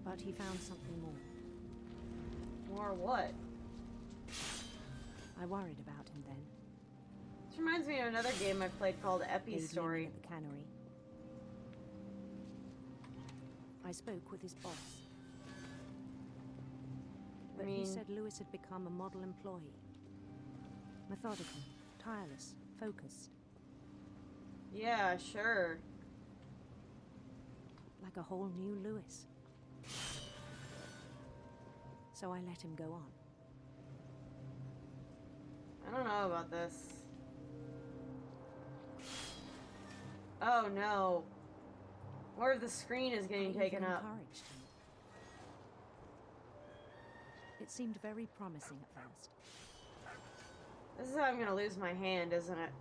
But he found something more. More what? I worried about him then. This reminds me of another game I played called Epi Laid him Story. in at the cannery. I spoke with his boss. But he said Lewis had become a model employee. Methodical, tireless, focused. Yeah, sure. Like a whole new Lewis. So I let him go on. I don't know about this. Oh no. More of the screen is getting taken up. Encouraged him. It seemed very promising at first. This is how I'm gonna lose my hand, isn't it?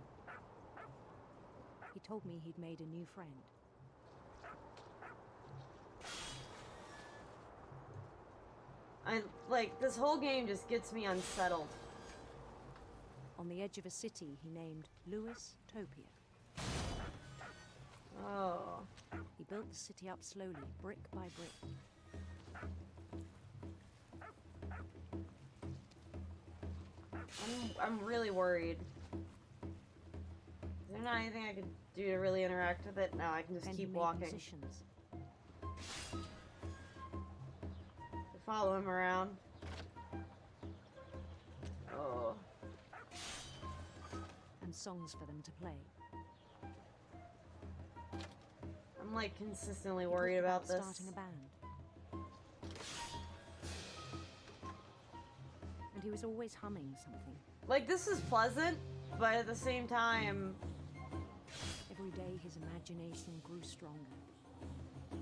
He told me he'd made a new friend. This whole game just gets me unsettled. On the edge of a city he named Lewis Topia. Oh. He built the city up slowly, brick by brick. I'm really worried. Is there not anything I could do to really interact with it? No, I can just And keep he made walking. Musicians. Follow him around. Oh. And songs for them to play. I'm like consistently worried about this. Starting a band. And he was always humming something. Like, this is pleasant, but at the same time... Every day his imagination grew stronger.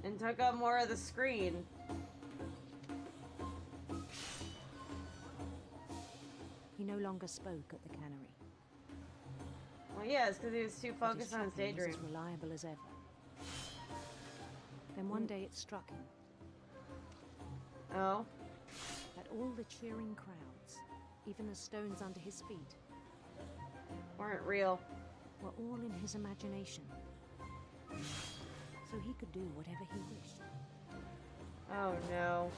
And took up more of the screen. He no longer spoke at the cannery. Well, yeah, it's because he was too focused on his shopping was daydream. as reliable as ever. Then one day it struck him Oh? that all the cheering crowds, even the stones under his feet, Weren't real. were all in his imagination. So he could do whatever he wished. Oh no.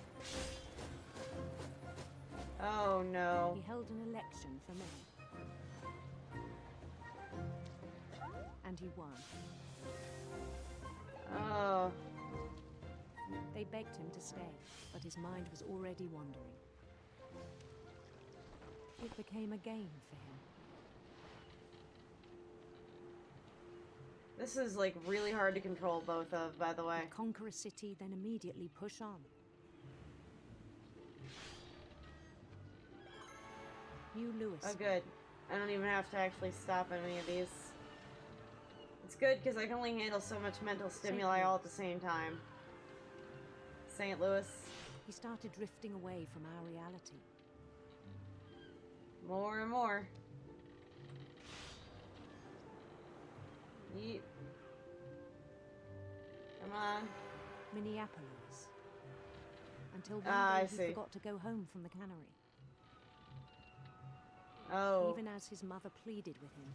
Oh no. He held an election for mayor. And he won. Oh. They begged him to stay, but his mind was already wandering. It became a game for him. This is like really hard to control both of, by the way. He'd conquer a city, then immediately push on. New Lewis. Oh good. I don't even have to actually stop any of these. It's good because I can only handle so much mental stimuli all at the same time. St. Louis. He started drifting away from our reality. More and more. Yeet. Come on. Minneapolis. Until one I day he see. forgot to go home from the cannery. Oh. Even as his mother pleaded with him,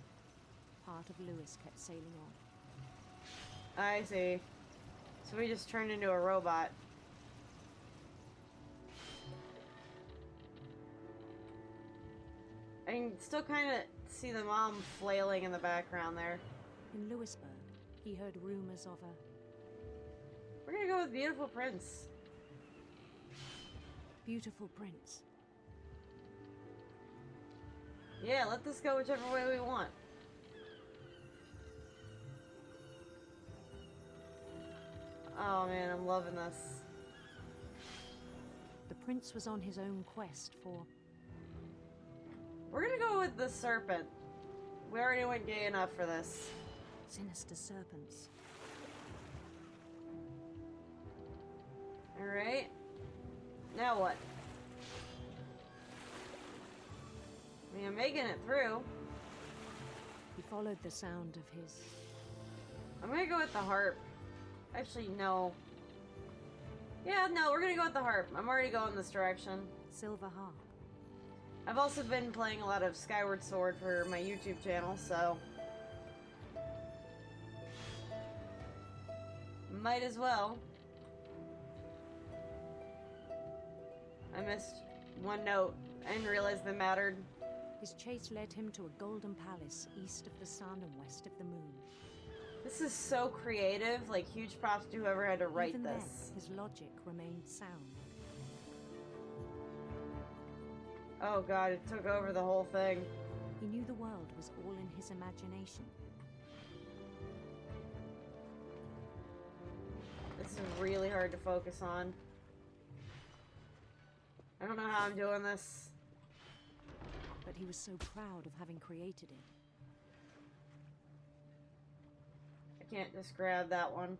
part of Lewis kept sailing on. I see. So we just turned into a robot. I can still kind of see the mom flailing in the background there. In Lewisburg, he heard rumors of a We're gonna go with Beautiful Prince. beautiful prince. Yeah, let this go whichever way we want. Oh man, I'm loving this. The prince was on his own quest for We're gonna go with the serpent. We already went gay enough for this. sinister serpents. Alright. Now what? I mean, I'm making it through. He followed the sound of his I'm gonna go with the harp. Actually, no. Yeah, no, we're gonna go with the harp. I'm already going this direction. silver harp. I've also been playing a lot of Skyward Sword for my YouTube channel, so might as well. I missed one note. I didn't realize that mattered. His chase led him to a golden palace east of the sun and west of the moon. This is so creative. Like, huge props to whoever had to write Even this. then, his logic remained sound. Oh god, it took over the whole thing. He knew the world was all in his imagination. This is really hard to focus on. I don't know how I'm doing this. But he was so proud of having created it. I can't just grab that one.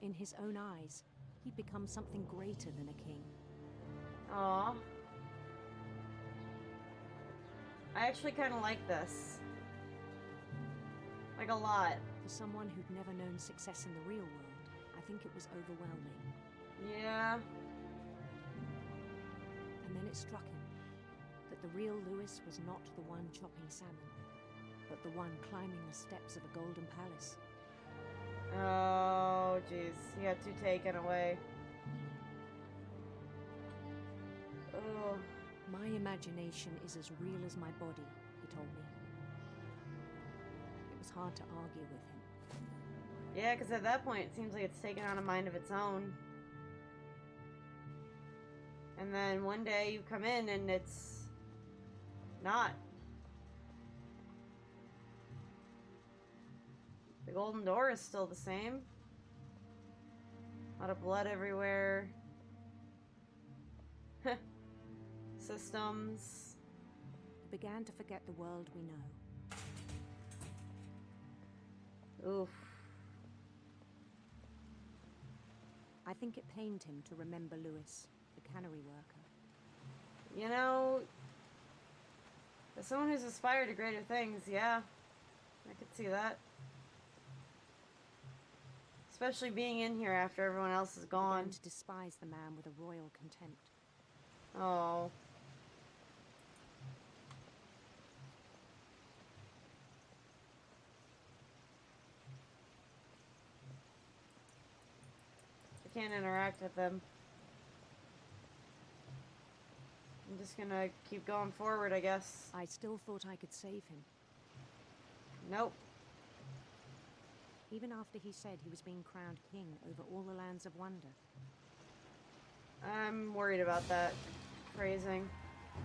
In his own eyes, he'd become something greater than a king. Aww. I actually kind of like this. Like, a lot. For someone who'd never known success in the real world, I think it was overwhelming. Yeah. And then it struck him that the real Lewis was not the one chopping salmon, but the one climbing the steps of a golden palace. Oh, jeez. He got too taken away. Oh. My imagination is as real as my body, he told me. It was hard to argue with him. Yeah, because at that point, it seems like it's taken on a mind of its own. And then one day you come in and it's not. The golden door is still the same. A lot of blood everywhere. Systems. He began to forget the world we know. Oof. I think it pained him to remember Lewis, the cannery worker. You know, as someone who's aspired to greater things, yeah, I could see that. Especially being in here after everyone else is gone. Began to despise the man with a royal contempt. Oh. I can't interact with them. I'm just gonna keep going forward, I guess. I still thought I could save him. Nope. Even after he said he was being crowned king over all the lands of wonder. I'm worried about that phrasing.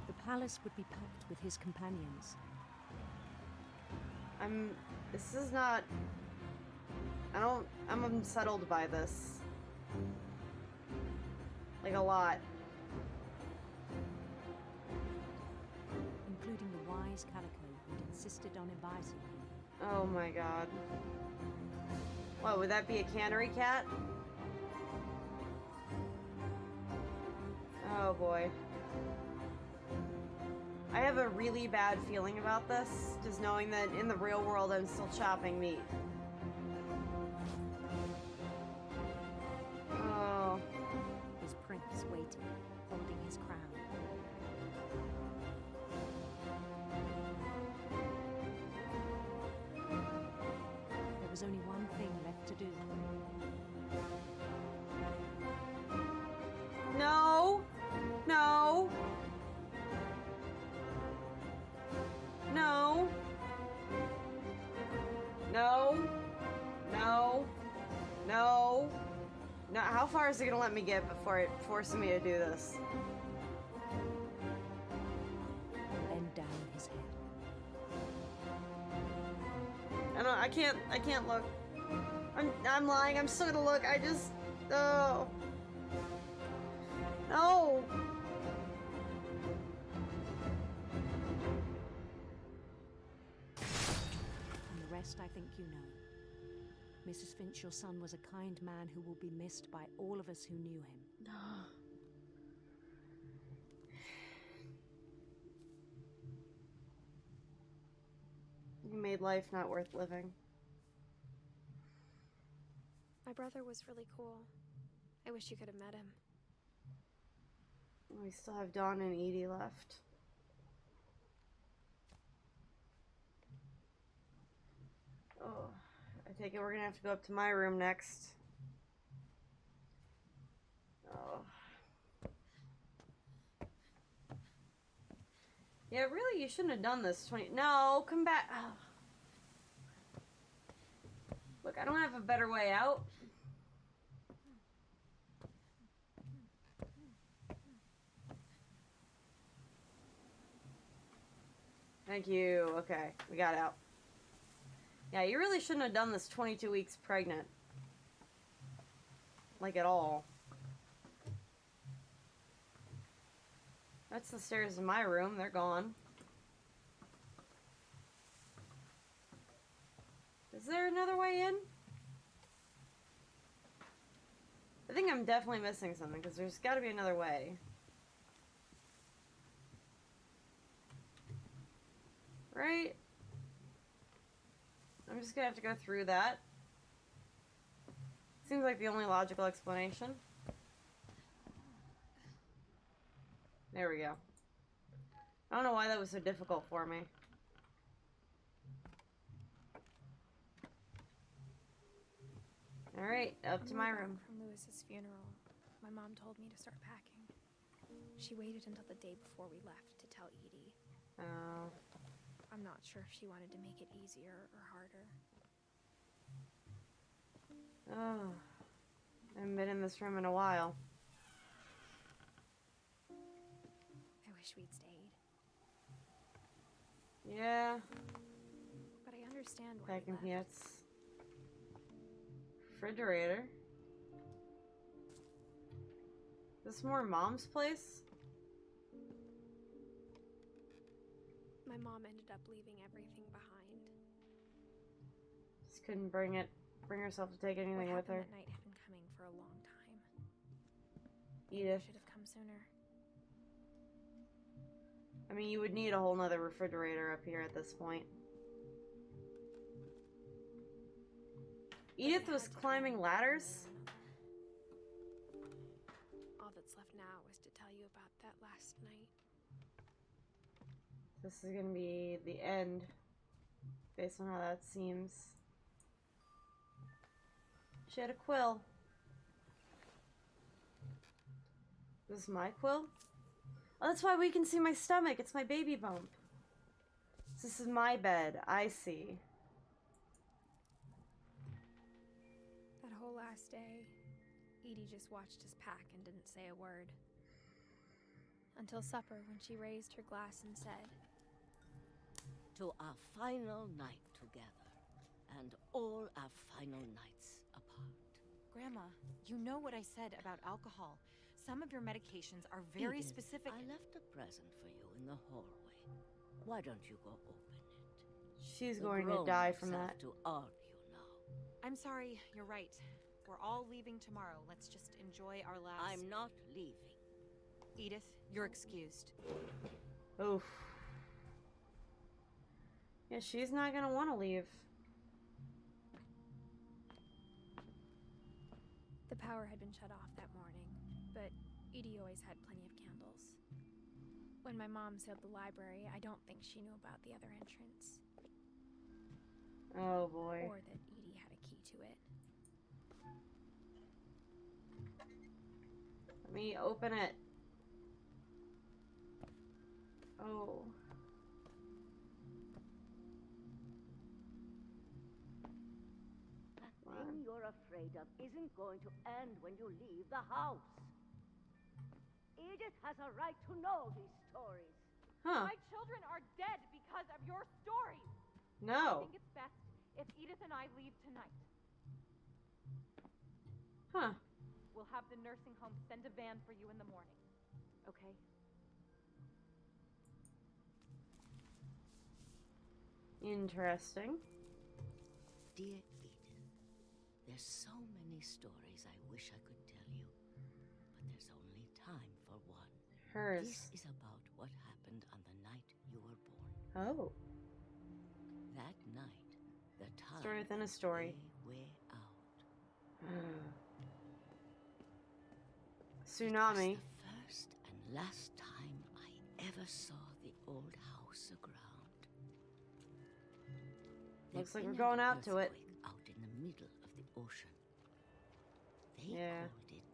The palace would be packed with his companions. This is not... I'm unsettled by this. Like, a lot. Including the wise Calico who'd insisted on advising him. Oh my god. What, would that be a cannery cat? Oh boy. I have a really bad feeling about this, just knowing that in the real world I'm still chopping meat. Oh. His prince waited, holding his crown. There was only one thing left to do. No! No! No! No! No! No! No, how far is it gonna let me get before it forces me to do this? Bend down his head. I can't look. I'm lying, I'm still gonna look, oh. No! And the rest I think you know. Mrs. Finch, your son was a kind man who will be missed by all of us who knew him. You made life not worth living. My brother was really cool. I wish you could have met him. We still have Dawn and Edie left. Oh, I take it we're gonna have to go up to my room next. Oh. Yeah, really, you shouldn't have done this. No, come back. Oh. Look, I don't have a better way out. Thank you. Okay, we got out. Yeah, you really shouldn't have done this 22 weeks pregnant. Like, at all. That's the stairs in my room. They're gone. Is there another way in? I think I'm definitely missing something, because there's got to be another way. Right? I'm just gonna have to go through that. Seems like the only logical explanation. There we go. I don't know why that was so difficult for me. Alright, up to my room. From Lewis's funeral, my mom told me to start packing. She waited until the day before we left to tell Edie. Oh. I'm not sure if she wanted to make it easier or harder. Oh. I haven't been in this room in a while. I wish we'd stayed. Yeah. But I understand why Packing we left. peanuts. Refrigerator. Is this more Mom's place? My mom ended up leaving everything behind. Just couldn't bring herself to take anything What with her. happened that night had been coming for a long time. Edith. Should have come sooner. I mean, you would need a whole nother refrigerator up here at this point. Edith was climbing ladders? All that's left now is to tell you about that last night. This is gonna be the end, based on how that seems. She had a quill. This is my quill? Oh, that's why we can see my stomach. It's my baby bump. This is my bed. I see. That whole last day, Edie just watched us pack and didn't say a word. Until supper, when she raised her glass and said, "To our final night together, and all our final nights apart." Grandma, you know what I said about alcohol. Some of your medications are very Edith, specific. I left a present for you in the hallway. Why don't you go open it? She's going to die from grown-ups that. have to argue now. I'm sorry, you're right. We're all leaving tomorrow. Let's just enjoy our last... I'm not leaving. Edith, you're excused. Oof. Yeah, she's not gonna want to leave. the power had been shut off that morning, but Edie always had plenty of candles. When my mom sealed the library, I don't think she knew about the other entrance. Oh boy. Or that Edie had a key to it. Let me open it. Oh. That thing you're afraid of isn't going to end when you leave the house. Edith has a right to know these stories. Huh. My children are dead because of your stories. No. I think it's best if Edith and I leave tonight. Huh. We'll have the nursing home send a van for you in the morning. Okay? Interesting. Dear Edith, there's so many stories I wish I could tell you, but there's only time for one. Hers. This is about what happened on the night you were born. Oh. That night, the time Story within a story. way out. Tsunami. The first and last time I ever saw the old house aground. Looks like There'd we're been going an out to it. earthquake out in the middle of the ocean. They Yeah. called it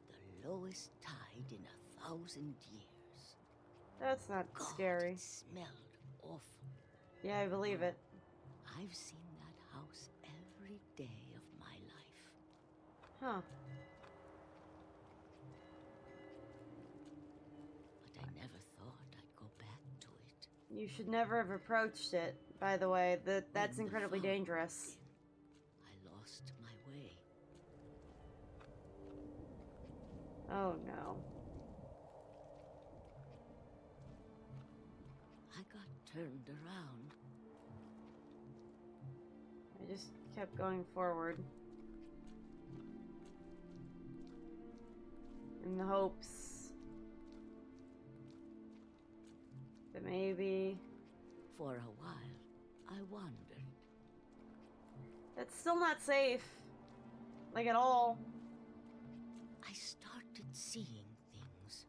the lowest tide in 1,000 years. That's not God, scary. it smelled awful. Yeah, I believe it. I've seen that house every day of my life. Huh. But I never thought I'd go back to it. You should never have approached it, by the way. That's When the incredibly fog dangerous. moved in, I lost my way. Oh no. I got turned around. I just kept going forward. In the hopes that maybe... For a while, I wandered. It's still not safe. Like, at all. I started seeing things.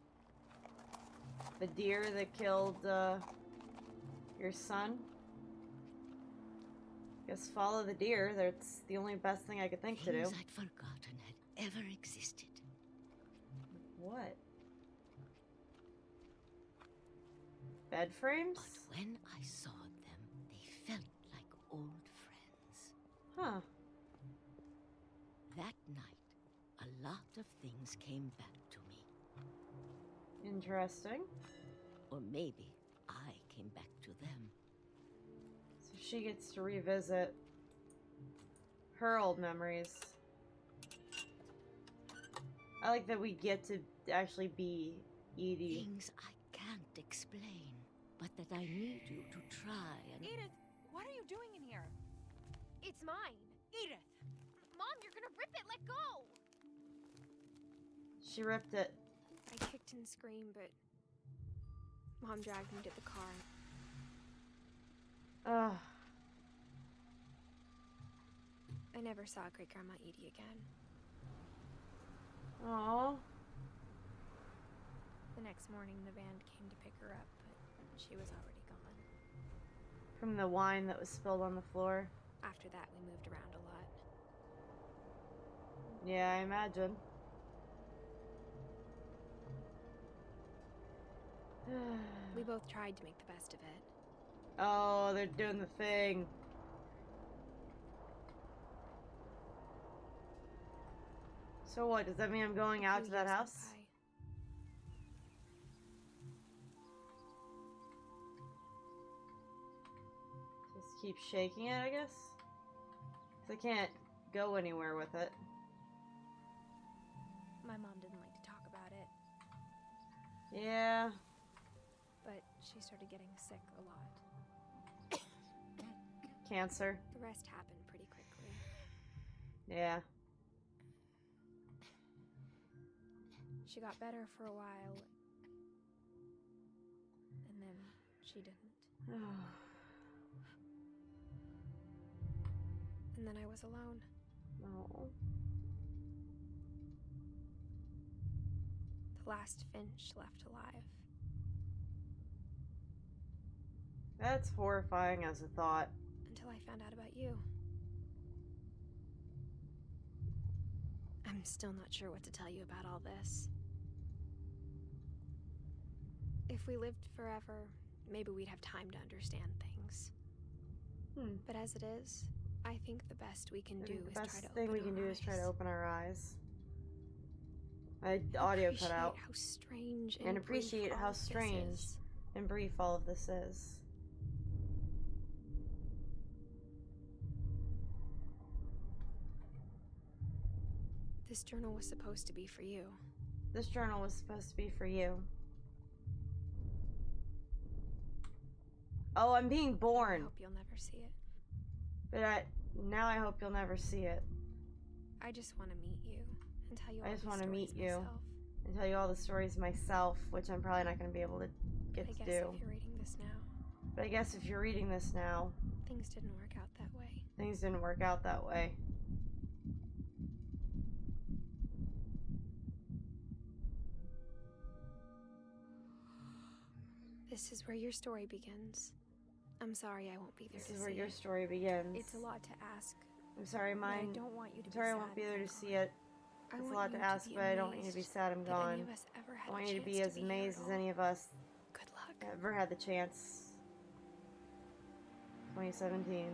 The deer that killed, your son? Guess follow the deer. That's the only best thing I could think to do. Things I'd forgotten had ever existed. What? Bed frames? But when I saw them, they felt like old friends. Huh. That night, a lot of things came back to me. Interesting. Or maybe I came back to them. So she gets to revisit her old memories. I like that we get to actually be Edie. Things I can't explain, but that I need you to try and... Edith, what are you doing in here? It's mine. Edith! Mom, you're gonna rip it. Let go. She ripped it. I kicked and screamed, but Mom dragged me to the car. Ugh. I never saw Great Grandma Edie again. Aww. The next morning, the band came to pick her up, but she was already gone. From the wine that was spilled on the floor. After that, we moved around a lot. Yeah, I imagine. We both tried to make the best of it. Oh, they're doing the thing. So what, does that mean I'm going out to that house? Just keep shaking it, I guess? 'Cause I can't go anywhere with it. My mom didn't like to talk about it, Yeah. but she started getting sick a lot. Cancer. The rest happened pretty quickly. Yeah. She got better for a while, and then she didn't. And then I was alone. No. The last Finch left alive. That's horrifying as a thought. Until I found out about you. I'm still not sure what to tell you about all this. If we lived forever, maybe we'd have time to understand things. But as it is, I think the best we can do is try to open our eyes. The best thing we can do is try to open our eyes. My audio cut out. How strange and appreciate how strange and brief all of this is. This journal was supposed to be for you. This journal was supposed to be for you. Oh, I'm being born. I hope you'll never see it. But now I hope you'll never see it. I just want to meet you and tell you all I just these want to stories meet you myself. and tell you all the stories myself, which I'm probably not going to be able to get I to guess do. if you're reading this now, But I guess if you're reading this now, things didn't work out that way. things didn't work out that way. This is where your story begins. I'm sorry I won't be there This to is see where your it. story begins. It's a lot to ask. I'm sorry, but I mine. don't want you to I'm be sorry I sad won't be if there I'm to see it. I It's a want lot you to ask, be but I don't want you to be amazed sad I'm that gone. any of us ever had I want a you to be chance as here amazed at as all. any of us Good luck. ever had the chance. 2017.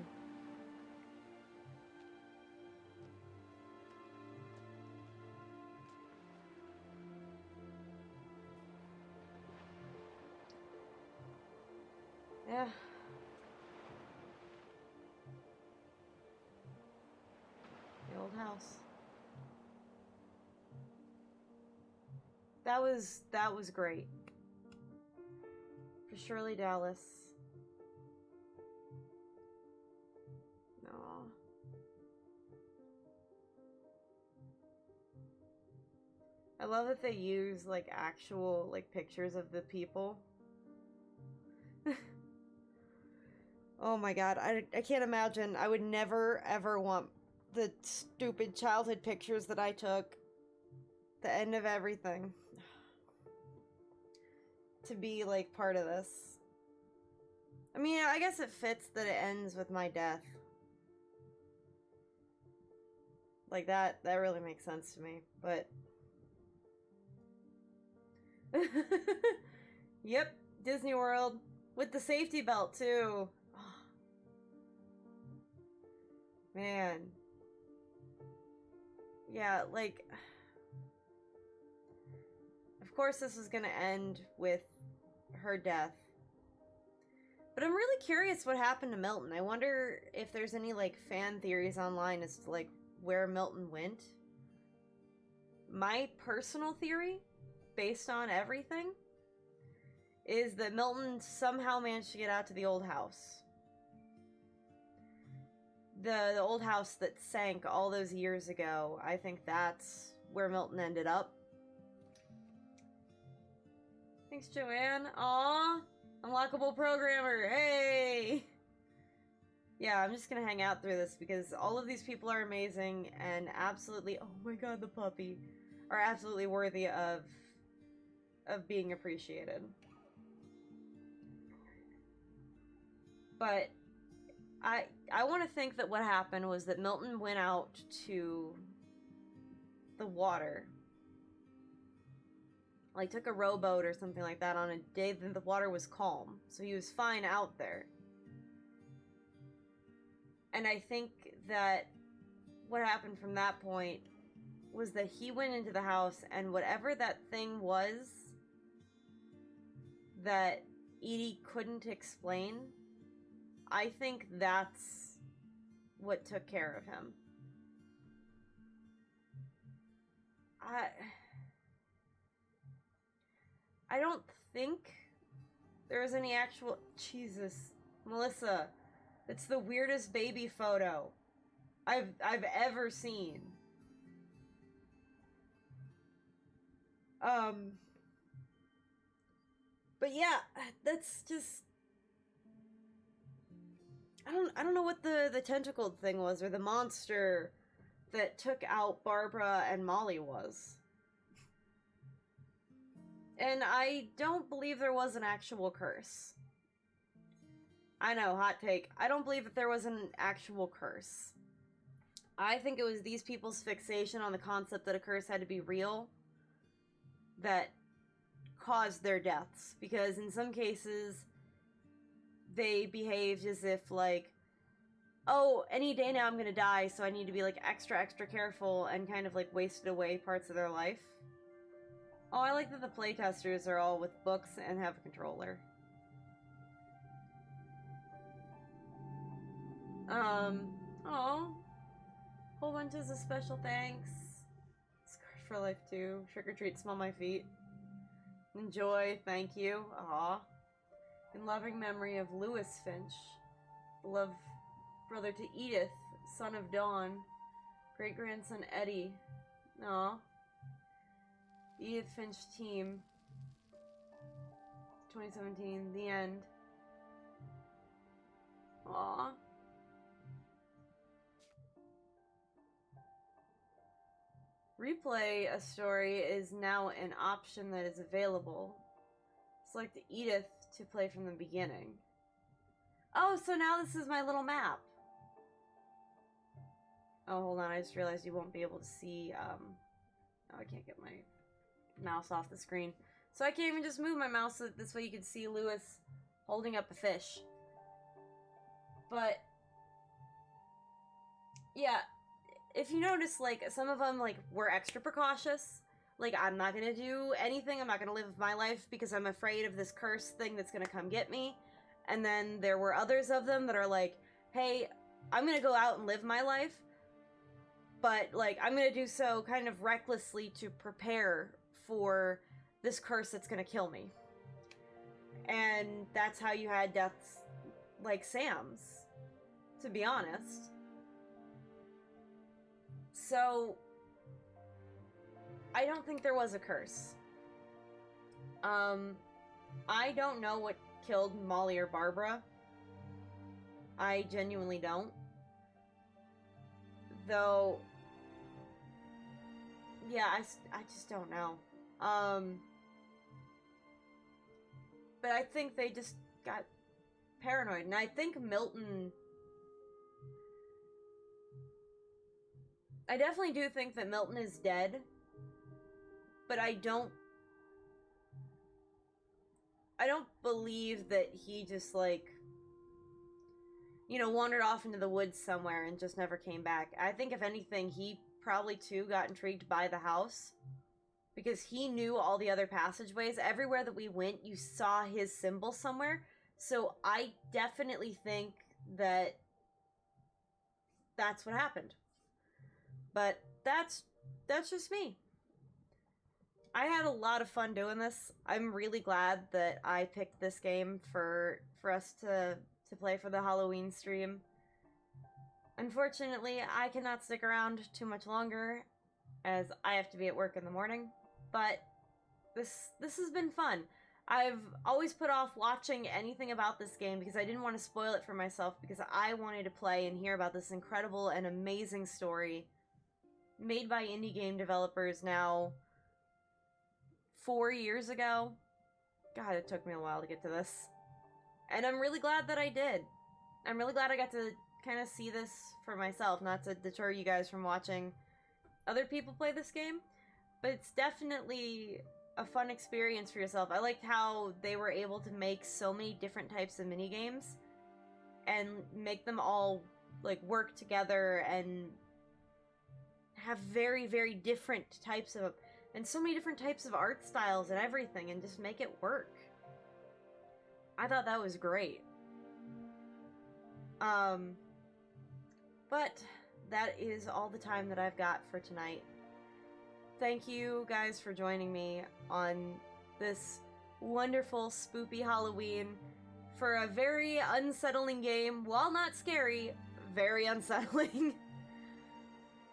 Yeah. The old house. That was great. For Shirley Dallas. No. I love that they use like actual like pictures of the people. Oh my god, I can't imagine. I would never ever want the stupid childhood pictures that I took. The end of everything. To be like part of this. I mean, I guess it fits that it ends with my death. Like that really makes sense to me, but yep, Disney World with the safety belt too. Man. Yeah, like of course this is gonna end with her death. But I'm really curious what happened to Milton. I wonder if there's any like fan theories online as to like where Milton went. My personal theory, based on everything, is that Milton somehow managed to get out to the old house. The old house that sank all those years ago. I think that's where Milton ended up. Thanks, Joanne. Aw, unlockable programmer. Hey! Yeah, I'm just gonna hang out through this because all of these people are amazing and absolutely, oh my god, the puppy, are absolutely worthy of being appreciated. But I want to think that what happened was that Milton went out to the water. Like took a rowboat or something like that on a day that the water was calm. So he was fine out there. And I think that what happened from that point was that he went into the house and whatever that thing was that Edie couldn't explain, I think that's what took care of him. I don't think there was any actual... Jesus. Melissa, it's the weirdest baby photo I've ever seen. But yeah, that's just... I don't know what the tentacled thing was, or the monster that took out Barbara and Molly was. And I don't believe there was an actual curse. I know, hot take. I don't believe that there was an actual curse. I think it was these people's fixation on the concept that a curse had to be real that caused their deaths. Because in some cases, they behaved as if like, oh, any day now I'm gonna die, so I need to be like extra careful, and kind of like wasted away parts of their life. Oh, I like that the playtesters are all with books and have a controller. Oh, whole bunches of special thanks. Scarred for Life 2. Trick or treat, smell my feet. Enjoy, thank you. Aw. In loving memory of Lewis Finch, beloved brother to Edith, son of Dawn, great grandson Eddie. Aw. Edith Finch team. 2017, the end. Aw. Replay a story is now an option that is available. Select Edith to play from the beginning. Oh, so now this is my little map. Oh, hold on, I just realized you won't be able to see, oh, I can't get my mouse off the screen. So I can't even just move my mouse so that this way you can see Lewis holding up a fish. But, yeah, if you notice, like, some of them, like, were extra precautious. Like, I'm not gonna do anything, I'm not gonna live my life because I'm afraid of this curse thing that's gonna come get me. And then there were others of them that are like, hey, I'm gonna go out and live my life, but, like, I'm gonna do so kind of recklessly to prepare for this curse that's gonna kill me. And that's how you had deaths like Sam's, to be honest. So, I don't think there was a curse. I don't know what killed Molly or Barbara. I genuinely don't. Though, yeah, I just don't know. But I think they just got paranoid. And I think Milton... I definitely do think that Milton is dead. But I don't believe that he just, like, you know, wandered off into the woods somewhere and just never came back. I think, if anything, he probably, too, got intrigued by the house. Because he knew all the other passageways. Everywhere that we went, you saw his symbol somewhere. So I definitely think that that's what happened. But that's just me. I had a lot of fun doing this. I'm really glad that I picked this game for us to play for the Halloween stream. Unfortunately, I cannot stick around too much longer, as I have to be at work in the morning. But this has been fun. I've always put off watching anything about this game because I didn't want to spoil it for myself, because I wanted to play and hear about this incredible and amazing story made by indie game developers now 4 years ago. God, it took me a while to get to this. And I'm really glad that I did. I'm really glad I got to kind of see this for myself, not to deter you guys from watching other people play this game. But it's definitely a fun experience for yourself. I liked how they were able to make so many different types of minigames and make them all, like, work together and have very, very different types of, and so many different types of art styles and everything, and just make it work. I thought that was great. But that is all the time that I've got for tonight. Thank you guys for joining me on this wonderful spoopy Halloween for a very unsettling game. While not scary, very unsettling.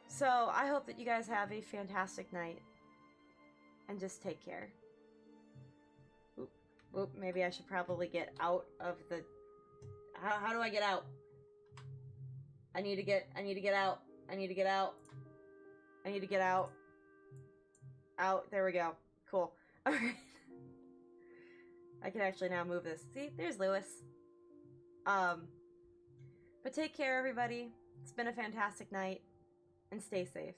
So I hope that you guys have a fantastic night. And just take care. Oop, maybe I should probably get out of the... How do I get out? I need to get out. I need to get out. I need to get out. Out. There we go. Cool. Alright. I can actually now move this. See? There's Lewis. But take care, everybody. It's been a fantastic night. And stay safe.